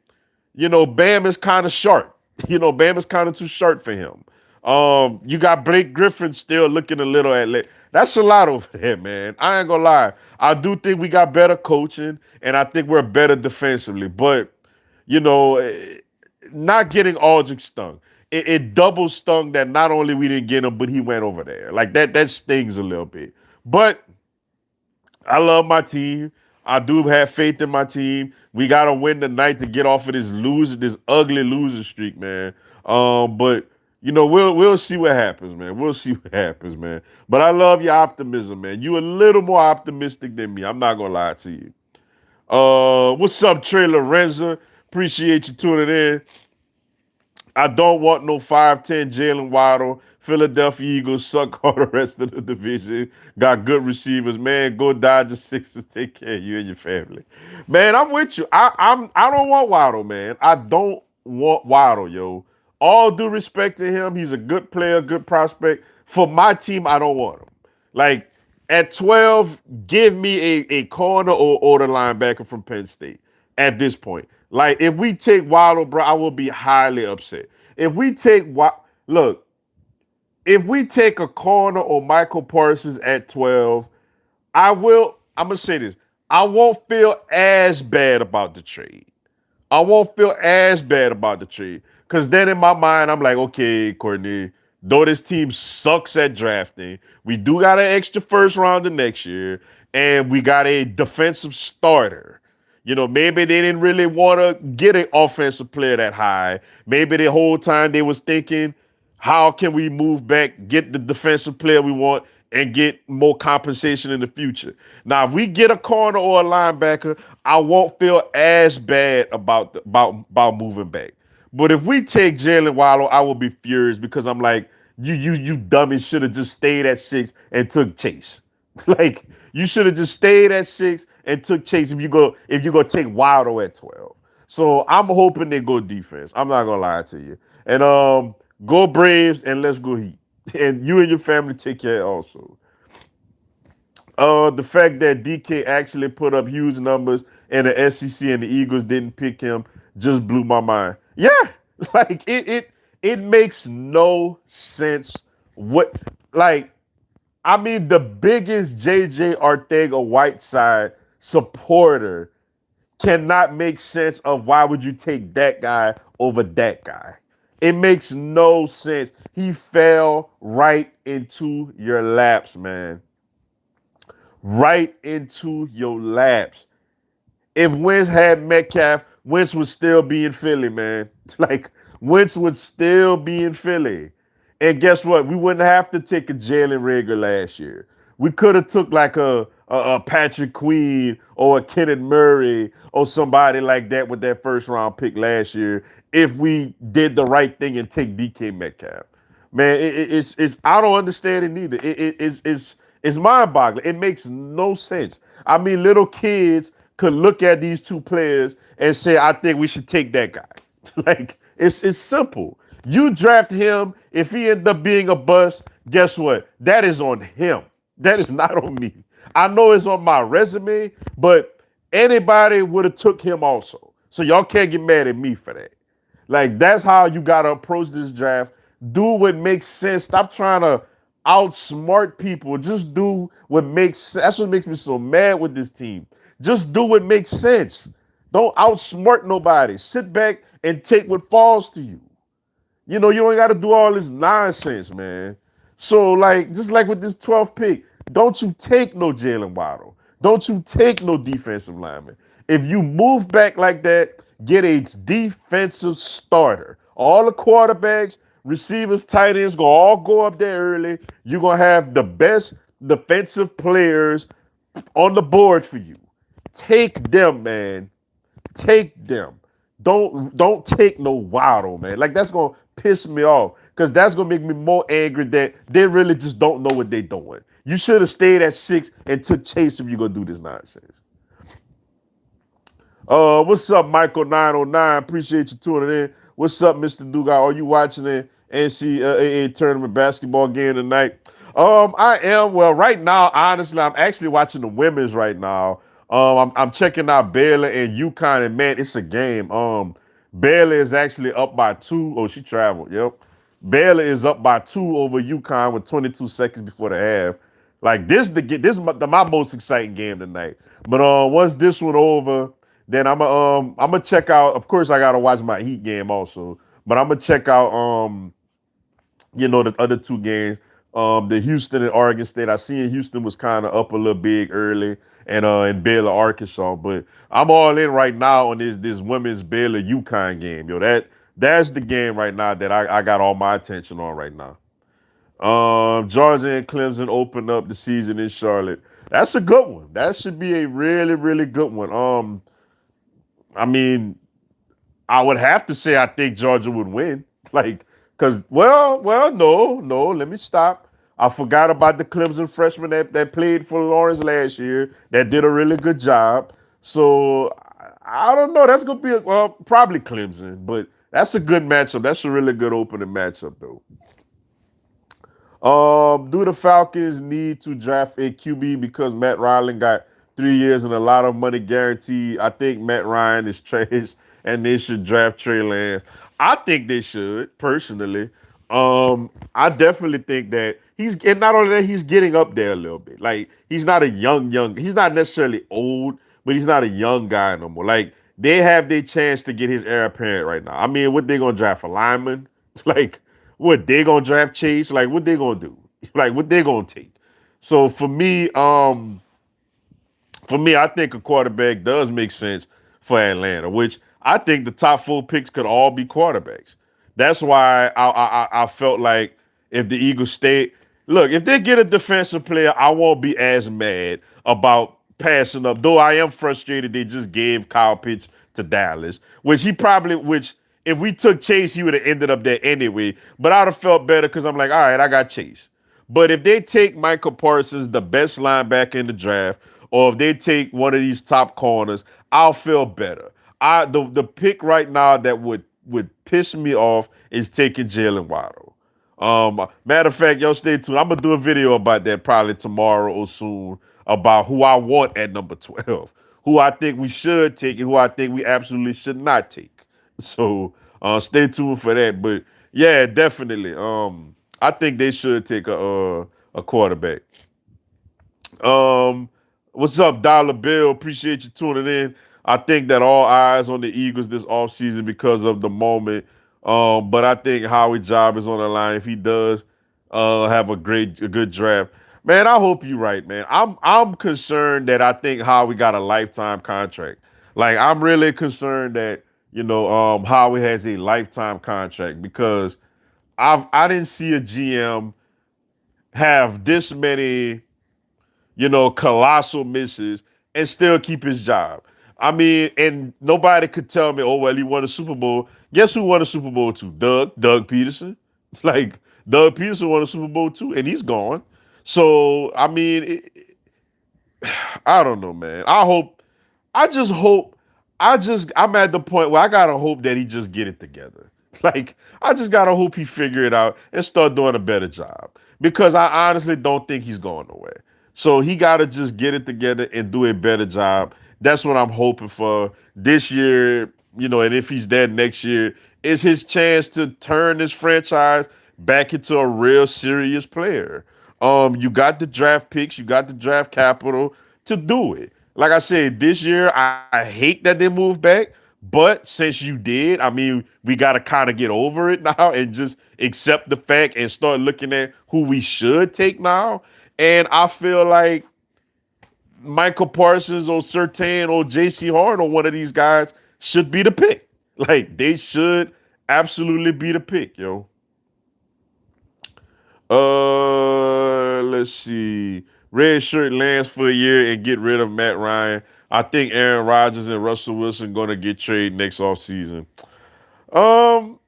Bam is kind of short. Bam is kind of too short for him. You got Blake Griffin still looking a little athletic. That's a lot over there, man. I ain't gonna lie. I do think we got better coaching, and I think we're better defensively. But you know, not getting Aldrich stung. It double stung that not only we didn't get him, but he went over there. Like, that stings a little bit. But I love my team. I do have faith in my team. We gotta win tonight to get off of this ugly loser streak, man. But we'll see what happens, man. We'll see what happens, man. But I love your optimism, man. You a little more optimistic than me. I'm not gonna lie to you. What's up, Trey Lorenzo? Appreciate you tuning in. I don't want no 5'10" Jalen Waddle. Philadelphia Eagles suck all the rest of the division. Got good receivers, man. Go Dodgers, Sixers. Take care of you and your family, man. I'm with you. I don't want Waddle, man. I don't want Waddle, yo. All due respect to him, he's a good player, good prospect. For my team, I don't want him. Like, at 12, give me a corner or the linebacker from Penn State at this point. Like, if we take Waddle, bro, I will be highly upset. If we take look, if we take a corner or Michael Parsons at 12, I'm gonna say this. I won't feel as bad about the trade. I won't feel as bad about the trade. Because then in my mind, I'm like, okay, Courtney, Though this team sucks at drafting, we do got an extra first rounder next year, and we got a defensive starter. Maybe they didn't really want to get an offensive player that high. Maybe the whole time they was thinking, how can we move back, get the defensive player we want, and get more compensation in the future? Now, if we get a corner or a linebacker, I won't feel as bad about moving back. But if we take Jalen Waddle, I will be furious because I'm like, you dummies should have just stayed at 6 and took Chase. Like, you should have just stayed at 6 and took Chase if you go take Waddle at 12. So I'm hoping they go defense. I'm not gonna lie to you. And go Braves and let's go Heat. And you and your family take care also. The fact that DK actually put up huge numbers and the SEC and the Eagles didn't pick him just blew my mind. Yeah, like it makes no sense. What like I mean the biggest JJ Ortega Whiteside supporter cannot make sense of why would you take that guy over that guy. It makes no sense. He fell right into your laps, man. Right into your laps. If Wentz had Metcalf, Wentz would still be in Philly, man. Like, Wentz would still be in Philly. And guess what? We wouldn't have to take a Jalen Rager last year. We could have took like a Patrick Queen or a Kenneth Murray or somebody like that with that first round pick last year if we did the right thing and take DK Metcalf. Man, it's I don't understand it neither. It's mind boggling. It makes no sense. I mean, little kids could look at these two players and say, I think we should take that guy. Like, it's simple. You draft him. If he end up being a bust, guess what? That is on him. That is not on me. I know it's on my resume, but anybody would have took him also. So y'all can't get mad at me for that. Like, that's how you gotta approach this draft. Do what makes sense. Stop trying to outsmart people. Just do what makes sense. That's what makes me so mad with this team. Just do what makes sense. Don't outsmart nobody. Sit back and take what falls to you. You don't got to do all this nonsense, man. So, like, just like with this 12th pick, don't you take no Jalen Waddle. Don't you take no defensive lineman. If you move back like that, get a defensive starter. All the quarterbacks, receivers, tight ends, gonna all go up there early. You're gonna have the best defensive players on the board for you. Take them, man. Take them. Don't take no Waddle, man. Like, that's gonna piss me off because that's gonna make me more angry that they really just don't know what they're doing. You should have stayed at 6 and took Chase if you're gonna do this nonsense. What's up, Michael 909? Appreciate you tuning in. What's up, Mr. Dugas? Are you watching the NCAA tournament basketball game tonight? I am. Well, right now, honestly, I'm actually watching the women's right now. I'm checking out Baylor and UConn, and man, it's a game. Baylor is actually up by 2. Oh, she traveled. Yep. Baylor is up by 2 over UConn with 22 seconds before the half. Like, this is my most exciting game tonight. But once this one over, then I'm gonna check out. Of course, I gotta watch my Heat game also. But I'm gonna check out the other two games. The Houston and Oregon State. I seen Houston was kind of up a little big early, and in Baylor, Arkansas. But I'm all in right now on this women's Baylor UConn game. That's the game right now that I got all my attention on right now. Georgia and Clemson open up the season in Charlotte. That's a good one. That should be a really, really good one. I mean, I would have to say I think Georgia would win. Like, because, no, let me stop. I forgot about the Clemson freshman that played for Lawrence last year that did a really good job. So, I don't know. That's going to be, probably Clemson, but that's a good matchup. That's a really good opening matchup, though. Do the Falcons need to draft a QB because Matt Ryan got 3 years and a lot of money guaranteed? I think Matt Ryan is trash and they should draft Trey Lance. I think they should, personally. I definitely think that and not only that, he's getting up there a little bit. Like, he's not a he's not necessarily old, but he's not a young guy no more. Like, they have their chance to get his heir apparent right now. I mean, what they gonna draft, a lineman? Like, what they gonna draft Chase? Like what they gonna do? Like what they gonna take? So for me, I think a quarterback does make sense for Atlanta, which I think the top four picks could all be quarterbacks. That's why I felt like if the Eagles stay, look, if they get a defensive player, I won't be as mad about passing up. Though I am frustrated they just gave Kyle Pitts to Dallas, which if we took Chase, he would have ended up there anyway. But I'd have felt better because I'm like, all right, I got Chase. But if they take Michael Parsons, the best linebacker in the draft, or if they take one of these top corners, I'll feel better. The pick right now that would piss me off is taking Jalen Waddle. Matter of fact, y'all stay tuned. I'm gonna do a video about that probably tomorrow or soon about who I want at number 12, who I think we should take, and who I think we absolutely should not take. So stay tuned for that. But yeah, definitely. I think they should take a quarterback. Um, what's up, Dollar Bill? Appreciate you tuning in. I think that all eyes on the Eagles this offseason because of the moment. But I think Howie's job is on the line if he does have a good draft. Man, I hope you're right, man. I'm concerned that I think Howie got a lifetime contract. Like I'm really concerned that Howie has a lifetime contract because I didn't see a GM have this many colossal misses and still keep his job. I mean, and nobody could tell me, oh, well, he won a Super Bowl. Guess who won a Super Bowl too? Doug Peterson. Like, Doug Peterson won a Super Bowl too, and he's gone. So, I mean, I don't know, man. I just hope, I'm at the point where I gotta hope that he just get it together. Like, I just gotta hope he figure it out and start doing a better job because I honestly don't think he's going nowhere. So he gotta just get it together and do a better job. That's what I'm hoping for this year, and if he's there next year, is his chance to turn this franchise back into a real serious player. You got the draft picks, you got the draft capital to do it. Like I said, this year I hate that they moved back, but since you did, I mean, we got to kind of get over it now and just accept the fact and start looking at who we should take now. And I feel like Michael Parsons or Surtain or J.C. Horn or one of these guys should be the pick. Like they should absolutely be the pick, yo. Let's see. Red shirt lands for a year and get rid of Matt Ryan. I think Aaron Rodgers and Russell Wilson gonna get traded next offseason. Um,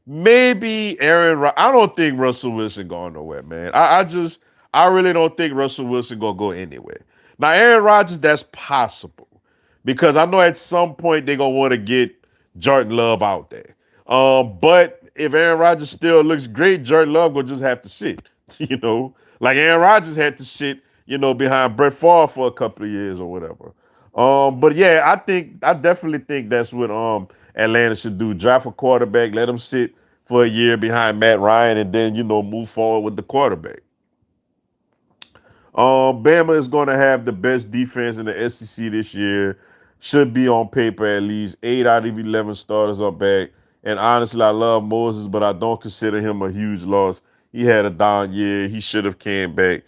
Maybe I don't think Russell Wilson going nowhere, man. I really don't think Russell Wilson gonna go anywhere. Now Aaron Rodgers, that's possible because I know at some point they're gonna want to get Jordan Love out there. But if Aaron Rodgers still looks great, Jordan Love gonna just have to sit. Like Aaron Rodgers had to sit, behind Brett Favre for a couple of years or whatever. But yeah, I definitely think that's what Atlanta should do. Draft a quarterback, let him sit for a year behind Matt Ryan, and then move forward with the quarterback. Bama is going to have the best defense in the SEC this year. Should be on paper at least 8 out of 11 starters are back. And honestly, I love Moses, but I don't consider him a huge loss. He had a down year. He should have came back.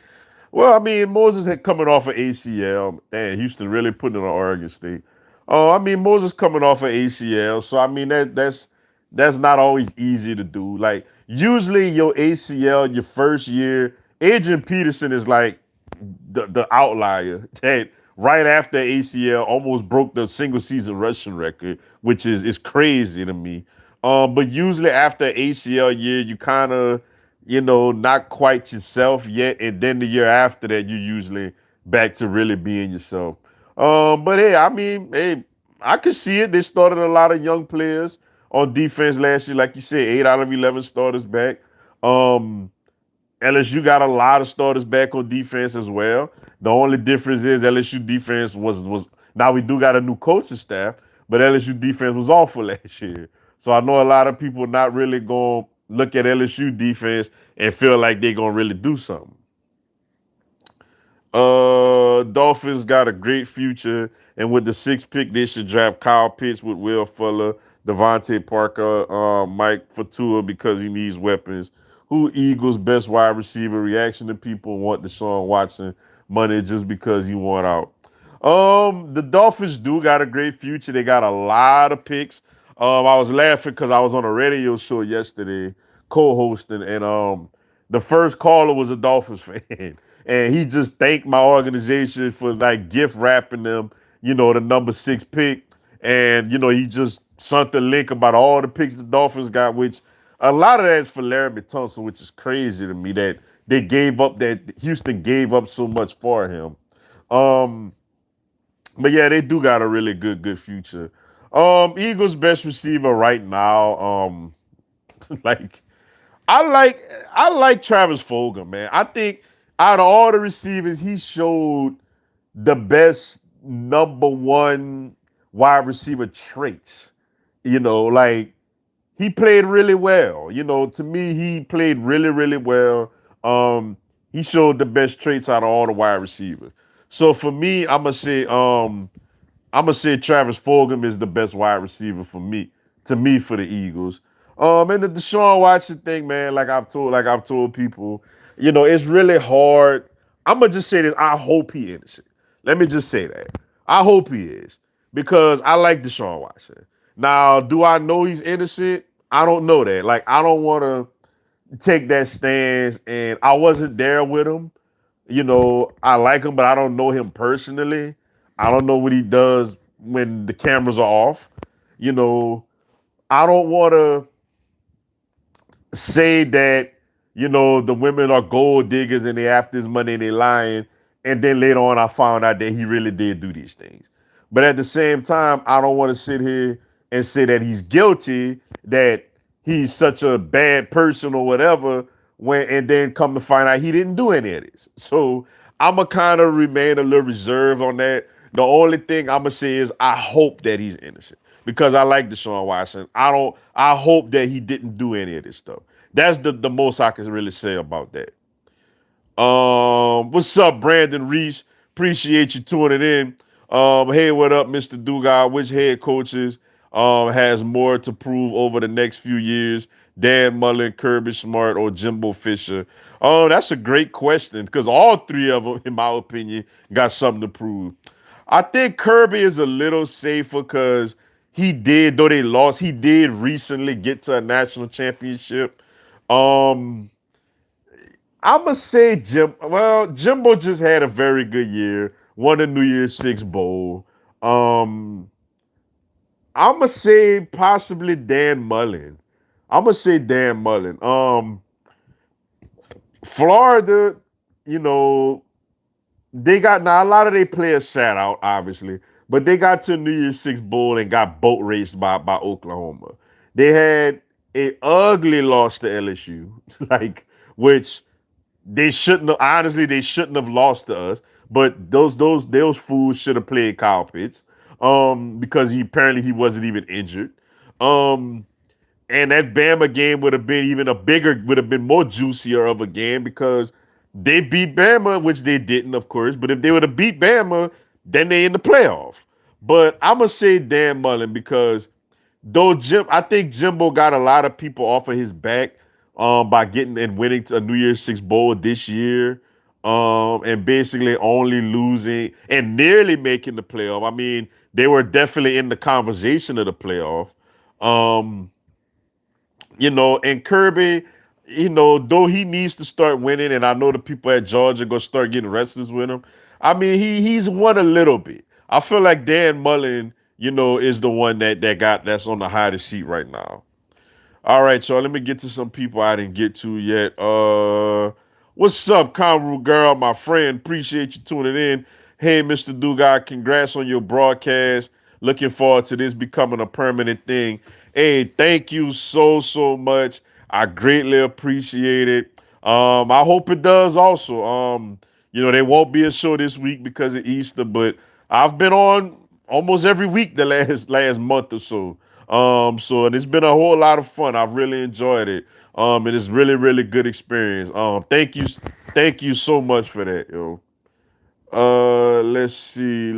Well, I mean, Moses had coming off of ACL. Damn, Houston really putting it on Oregon State. I mean, Moses coming off of ACL. So I mean that's not always easy to do. Like usually your ACL, your first year, Adrian Peterson is like the outlier that right after ACL almost broke the single season rushing record, which is crazy to me. But usually after ACL year, you kind of not quite yourself yet, and then the year after that, you're usually back to really being yourself. But hey, I mean, hey, I could see it. They started a lot of young players on defense last year, like you said, 8 out of 11 starters back. Um, LSU got a lot of starters back on defense as well. The only difference is LSU defense was now we do got a new coaching staff, but LSU defense was awful last year. So I know a lot of people not really going to look at LSU defense and feel like they're going to really do something. Dolphins got a great future, and with the sixth pick, they should draft Kyle Pitts with Will Fuller. Devontae Parker, Mike Fatua because he needs weapons. Who Eagles best wide receiver? Reaction to people want Deshaun Watson money just because he want out. The Dolphins do got a great future. They got a lot of picks. I was laughing because I was on a radio show yesterday, co-hosting, and the first caller was a Dolphins fan, and he just thanked my organization for like gift wrapping them, the number 6 pick, and he just sent the link about all the picks the Dolphins got, which a lot of that is for Laramie Tunsil, which is crazy to me that Houston gave up so much for him. Um, but yeah, they do got a really good future. Eagles best receiver right now. Like I like I like Travis Fulgham, man. I think out of all the receivers, he showed the best number one wide receiver traits. Like he played really well. To me, he played really well. Um, he showed the best traits out of all the wide receivers. So for me, I'm gonna say Travis Fulgham is the best wide receiver to me for the Eagles. And the Deshaun Watson thing, man, like I've told people, it's really hard. I'm gonna just say this. I hope he innocent. Let me just say that. I hope he is because I like Deshaun Watson. Now, do I know he's innocent? I don't know that. Like, I don't want to take that stance, and I wasn't there with him. I like him, but I don't know him personally. I don't know what he does when the cameras are off. You know, I don't want to say that, the women are gold diggers and they after his money and they lying. And then later on, I found out that he really did do these things. But at the same time, I don't want to sit here and say that he's guilty, that he's such a bad person or whatever, and then come to find out he didn't do any of this. So I'm gonna kind of remain a little reserved on that. The only thing I'm gonna say is I hope that he's innocent because I like Deshaun Watson. I don't. I hope that he didn't do any of this stuff. That's the most I can really say about that. What's up, Brandon Reese? Appreciate you tuning in. Hey, what up, Mr. Dugard? Which head coaches has more to prove over the next few years? Dan Mullen, Kirby Smart, or Jimbo Fisher? Oh, that's a great question because all three of them, in my opinion, got something to prove. I think Kirby is a little safer because though they lost, he did recently get to a national championship. Um, I'ma say Jimbo just had a very good year. Won the New Year's Six Bowl. Um, I'ma say possibly Dan Mullen. I'ma say Dan Mullen. Florida, you know, they got now a lot of their players sat out, obviously, but they got to New Year's Six Bowl and got boat raced by Oklahoma. They had a ugly loss to LSU, like which they shouldn't have lost to us. But those fools should have played Kyle Pitts. Because he wasn't even injured. Um and that Bama game would have been more juicier of a game because they beat Bama, which they didn't, of course. But if they would have beat Bama, then they in the playoff. But I'm gonna say Dan Mullen because I think Jimbo got a lot of people off of his back by getting and winning a New Year's Six Bowl this year, and basically only losing and nearly making the playoff. I mean, they were definitely in the conversation of the playoff. Um, and Kirby, though he needs to start winning, and I know the people at Georgia gonna start getting restless with him. I mean, he's won a little bit. I feel like Dan Mullen, is the one that's on the hottest seat right now. All right, y'all. Let me get to some people I didn't get to yet. What's up, Conru girl, my friend? Appreciate you tuning in. Hey, Mr. Dugard, congrats on your broadcast. Looking forward to this becoming a permanent thing. Hey, thank you so much. I greatly appreciate it. I hope it does also. There won't be a show this week because of Easter, but I've been on almost every week the last month or so. And it's been a whole lot of fun. I've really enjoyed it. And it's really good experience. Thank you so much for that, yo. Let's see.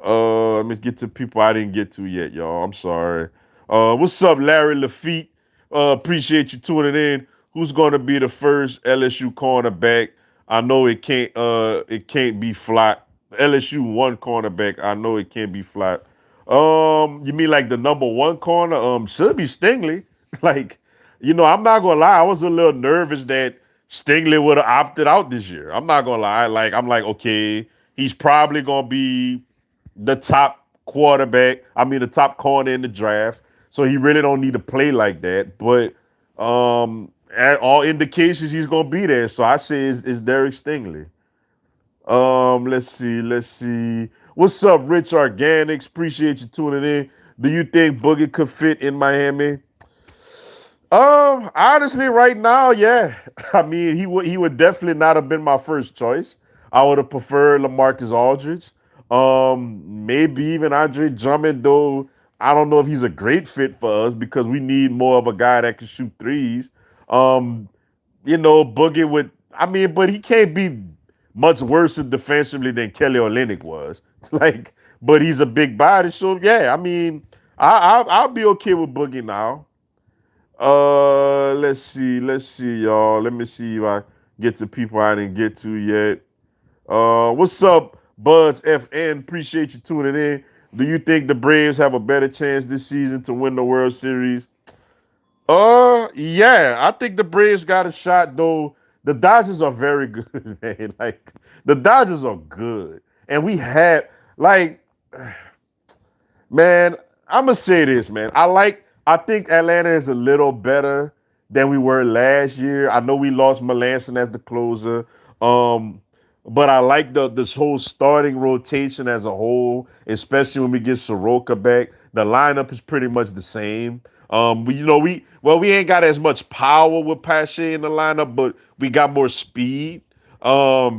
Let me get to people I didn't get to yet, y'all. I'm sorry. What's up, Larry Lafitte? Appreciate you tuning in. Who's gonna be the first LSU cornerback? I know it can't be flat. LSU one cornerback. I know it can't be flat. You mean like the number one corner? Should be Stingley. Like, I'm not gonna lie, I was a little nervous that Stingley would have opted out this year. I'm not gonna lie. Like, I'm like, okay, he's probably gonna be the top quarterback. I mean, the top corner in the draft. So he really don't need to play like that. But at all indications, he's gonna be there. So I say it's Derek Stingley. Let's see. What's up, Rich Organics? Appreciate you tuning in. Do you think Boogie could fit in Miami? Honestly, right now, yeah. I mean, he would definitely not have been my first choice. I would have preferred LaMarcus Aldridge. Maybe even Andre Drummond, though I don't know if he's a great fit for us because we need more of a guy that can shoot threes. Um, Boogie would. I mean, but he can't be much worse defensively than Kelly Olynyk was. Like, but he's a big body, so yeah. I mean, I'll be okay with Boogie now. Let's see, y'all. Let me see if I get to people I didn't get to yet. What's up, Buds FN? Appreciate you tuning in. Do you think the Braves have a better chance this season to win the World Series? Yeah, I think the Braves got a shot though. The Dodgers are very good, man. Like the Dodgers are good, and we had like man, I'm gonna say this, man. I think Atlanta is a little better than we were last year. I know we lost Melanson as the closer. Um, but I like this whole starting rotation as a whole, especially when we get Soroka back. The lineup is pretty much the same. We ain't got as much power with Pache in the lineup, but we got more speed. A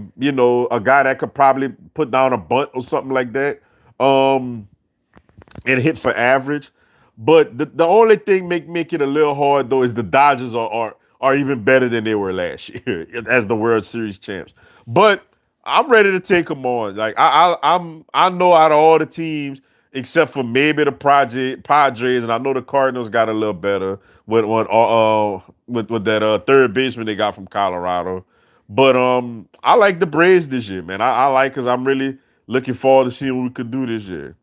guy that could probably put down a bunt or something like that. And hit for average. But the only thing make it a little hard though is the Dodgers are even better than they were last year as the World Series champs. But I'm ready to take them on. Like I know out of all the teams except for maybe the Project Padres, and I know the Cardinals got a little better with that third baseman they got from Colorado. But I like the Braves this year, man. I like because I'm really looking forward to seeing what we could do this year.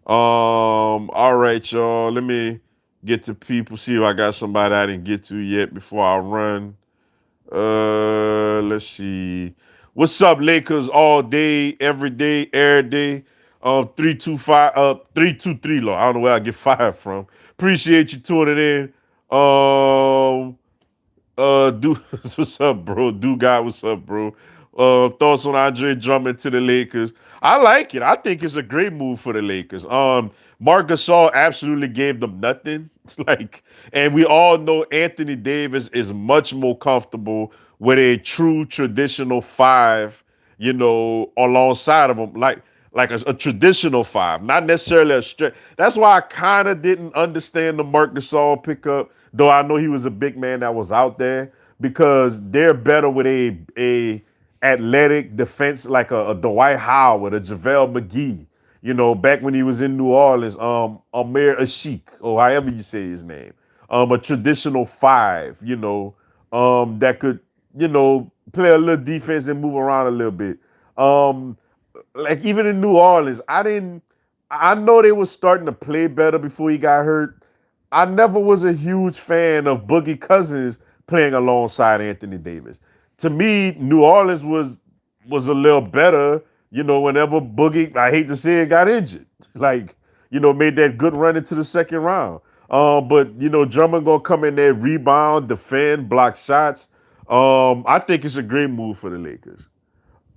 All right, y'all. Let me get to people, see if I got somebody I didn't get to yet before I run. Let's see. What's up, Lakers? All day, every day, every day. 325, 323 law. I don't know where I get fired from. Appreciate you tuning in. Dude, what's up, bro? Dude, guy, what's up, bro? Thoughts on Andre Drummond to the Lakers? I like it. I think it's a great move for the Lakers. Marc Gasol absolutely gave them nothing. Like, and we all know Anthony Davis is much more comfortable with a true traditional five, alongside of him, like a traditional five, not necessarily a stretch. That's why I kind of didn't understand the Marc Gasol pickup, though I know he was a big man that was out there because they're better with a athletic defense like a Dwight Howard, a JaVale McGee. Back when he was in New Orleans, Amir Ashik, or however you say his name, a traditional five, that could, play a little defense and move around a little bit. Like even in New Orleans, I know they were starting to play better before he got hurt. I never was a huge fan of Boogie Cousins playing alongside Anthony Davis. To me, New Orleans was a little better, whenever Boogie, I hate to say it, got injured. Like, made that good run into the second round. But Drummond gonna come in there, rebound, defend, block shots. I think it's a great move for the Lakers.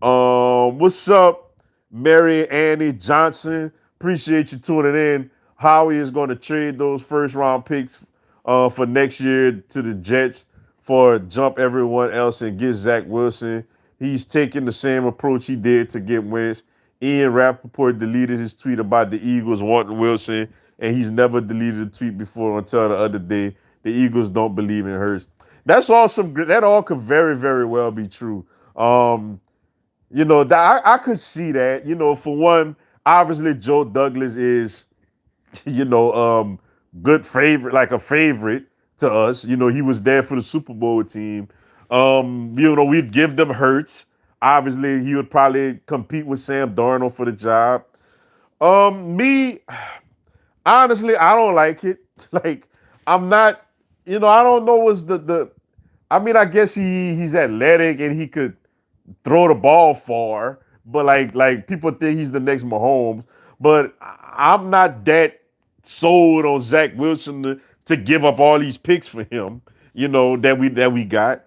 What's up, Mary Annie Johnson? Appreciate you tuning in. Howie is going to trade those first round picks for next year to the Jets for jump everyone else and get Zach Wilson. He's taking the same approach he did to get Wentz. Ian Rappaport deleted his tweet about the Eagles wanting Wilson, and he's never deleted a tweet before until the other day. The Eagles don't believe in Hurts. That's all that all could very, very well be true. That I could see that. For one, Obviously, Joe Douglas is, you know, good favorite, like a favorite to us. You know, he was there for the Super Bowl team. You know, we'd give them Hurts. Obviously, he would probably compete with Sam Darnold for the job. Me, honestly, I don't like it. Like, I'm not, you know, I don't know what's the. I mean, I guess he's athletic and he could throw the ball far, but like people think he's the next Mahomes. But I'm not that sold on Zach Wilson to give up all these picks for him. You know that we got.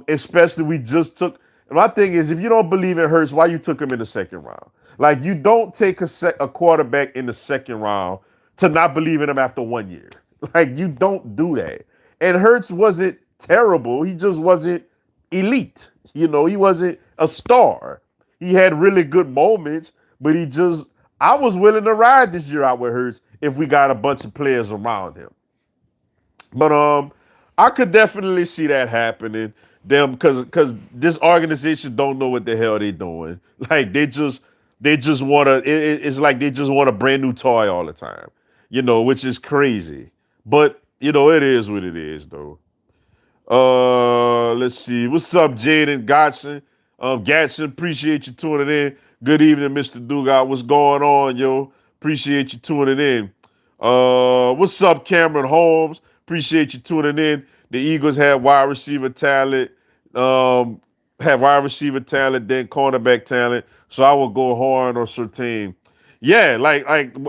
Especially we just took. My thing is, if you don't believe in Hurts, why you took him in the second round? Like you don't take a quarterback in the second round to not believe in him after 1 year. Like you don't do that. And Hurts wasn't terrible. He just wasn't elite. You know, he wasn't a star. He had really good moments, but he just I was willing to ride this year out with Hurts if we got a bunch of players around him. But I could definitely see that happening. Them because this organization don't know what the hell they doing. Like they just want to. It's like they just want a brand new toy all the time. You know, which is crazy. But you know, it is what it is, though. Let's see. What's up, Jaden Gatson? Gatson, appreciate you tuning in. Good evening, Mr. Dugas. What's going on, yo? Appreciate you tuning in. What's up, Cameron Holmes? Appreciate you tuning in. The Eagles have wide receiver talent. Um, have wide receiver talent, then cornerback talent. So I will go Horn or Surtain. Yeah, like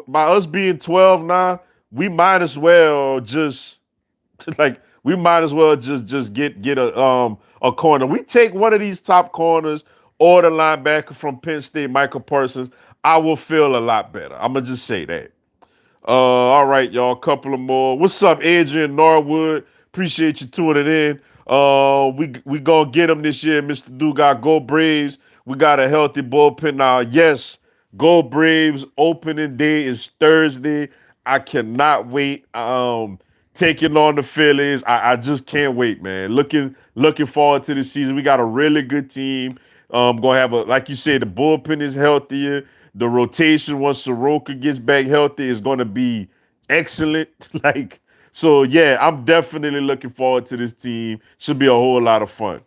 by us being 12 now, we might as well just like we might as well just get a corner. We take one of these top corners or the linebacker from Penn State, Michael Parsons. I will feel a lot better. I'm gonna just say that. All right, y'all. A couple of more. What's up, Adrian Norwood? Appreciate you tuning in. We gonna get him this year, Mr. Dugas. Go Braves. We got a healthy bullpen now. Yes, go Braves. Opening day is Thursday. I cannot wait. Taking on the Phillies. I just can't wait, man. Looking forward to the season. We got a really good team. Gonna have a like you said, the bullpen is healthier. The rotation once Soroka gets back healthy is gonna be excellent. Like so, yeah, I'm definitely looking forward to this team. Should be a whole lot of fun.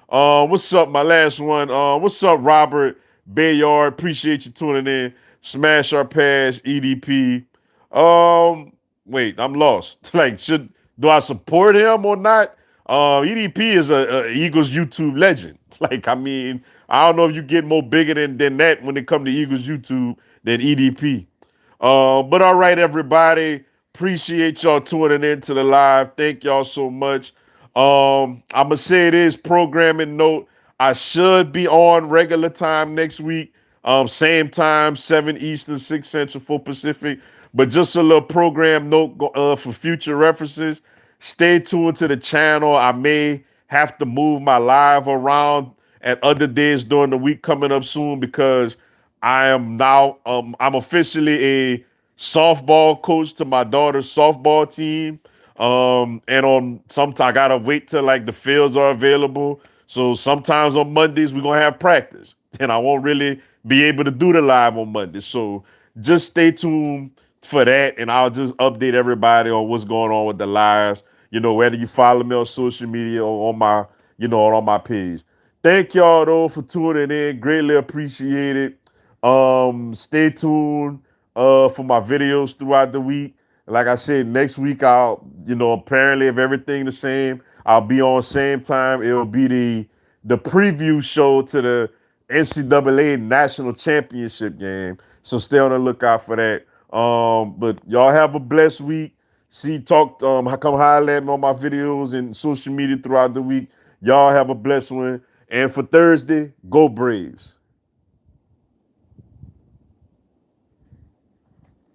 What's up? My last one. What's up, Robert Bayard? Appreciate you tuning in. Smash our pass, EDP. Um, Wait, I'm lost. Like, should do I support him or not? EDP is a Eagles YouTube legend. Like, I mean, I don't know if you get more bigger than that when it comes to Eagles YouTube than EDP. But all right, everybody. Appreciate y'all tuning in to the live. Thank y'all so much. I'm gonna say this programming note. I should be on regular time next week. Same time, 7 Eastern, 6 Central, 4 Pacific. But just a little program note for future references. Stay tuned to the channel. I may have to move my live around at other days during the week coming up soon because I am now I'm officially a softball coach to my daughter's softball team. And on sometimes I gotta wait till like the fields are available. So sometimes on Mondays we're gonna have practice, and I won't really be able to do the live on Mondays. So just stay tuned for that, and I'll just update everybody on what's going on with the lives. You know, whether you follow me on social media or on my, on my page. Thank y'all though for tuning in. Greatly appreciate it. Stay tuned for my videos throughout the week. Like I said, next week apparently if everything the same, I'll be on same time. It'll be the preview show to the NCAA National Championship game. So stay on the lookout for that. But y'all have a blessed week. Come holler at me on my videos and social media throughout the week. Y'all have a blessed one. And for Thursday, go Braves.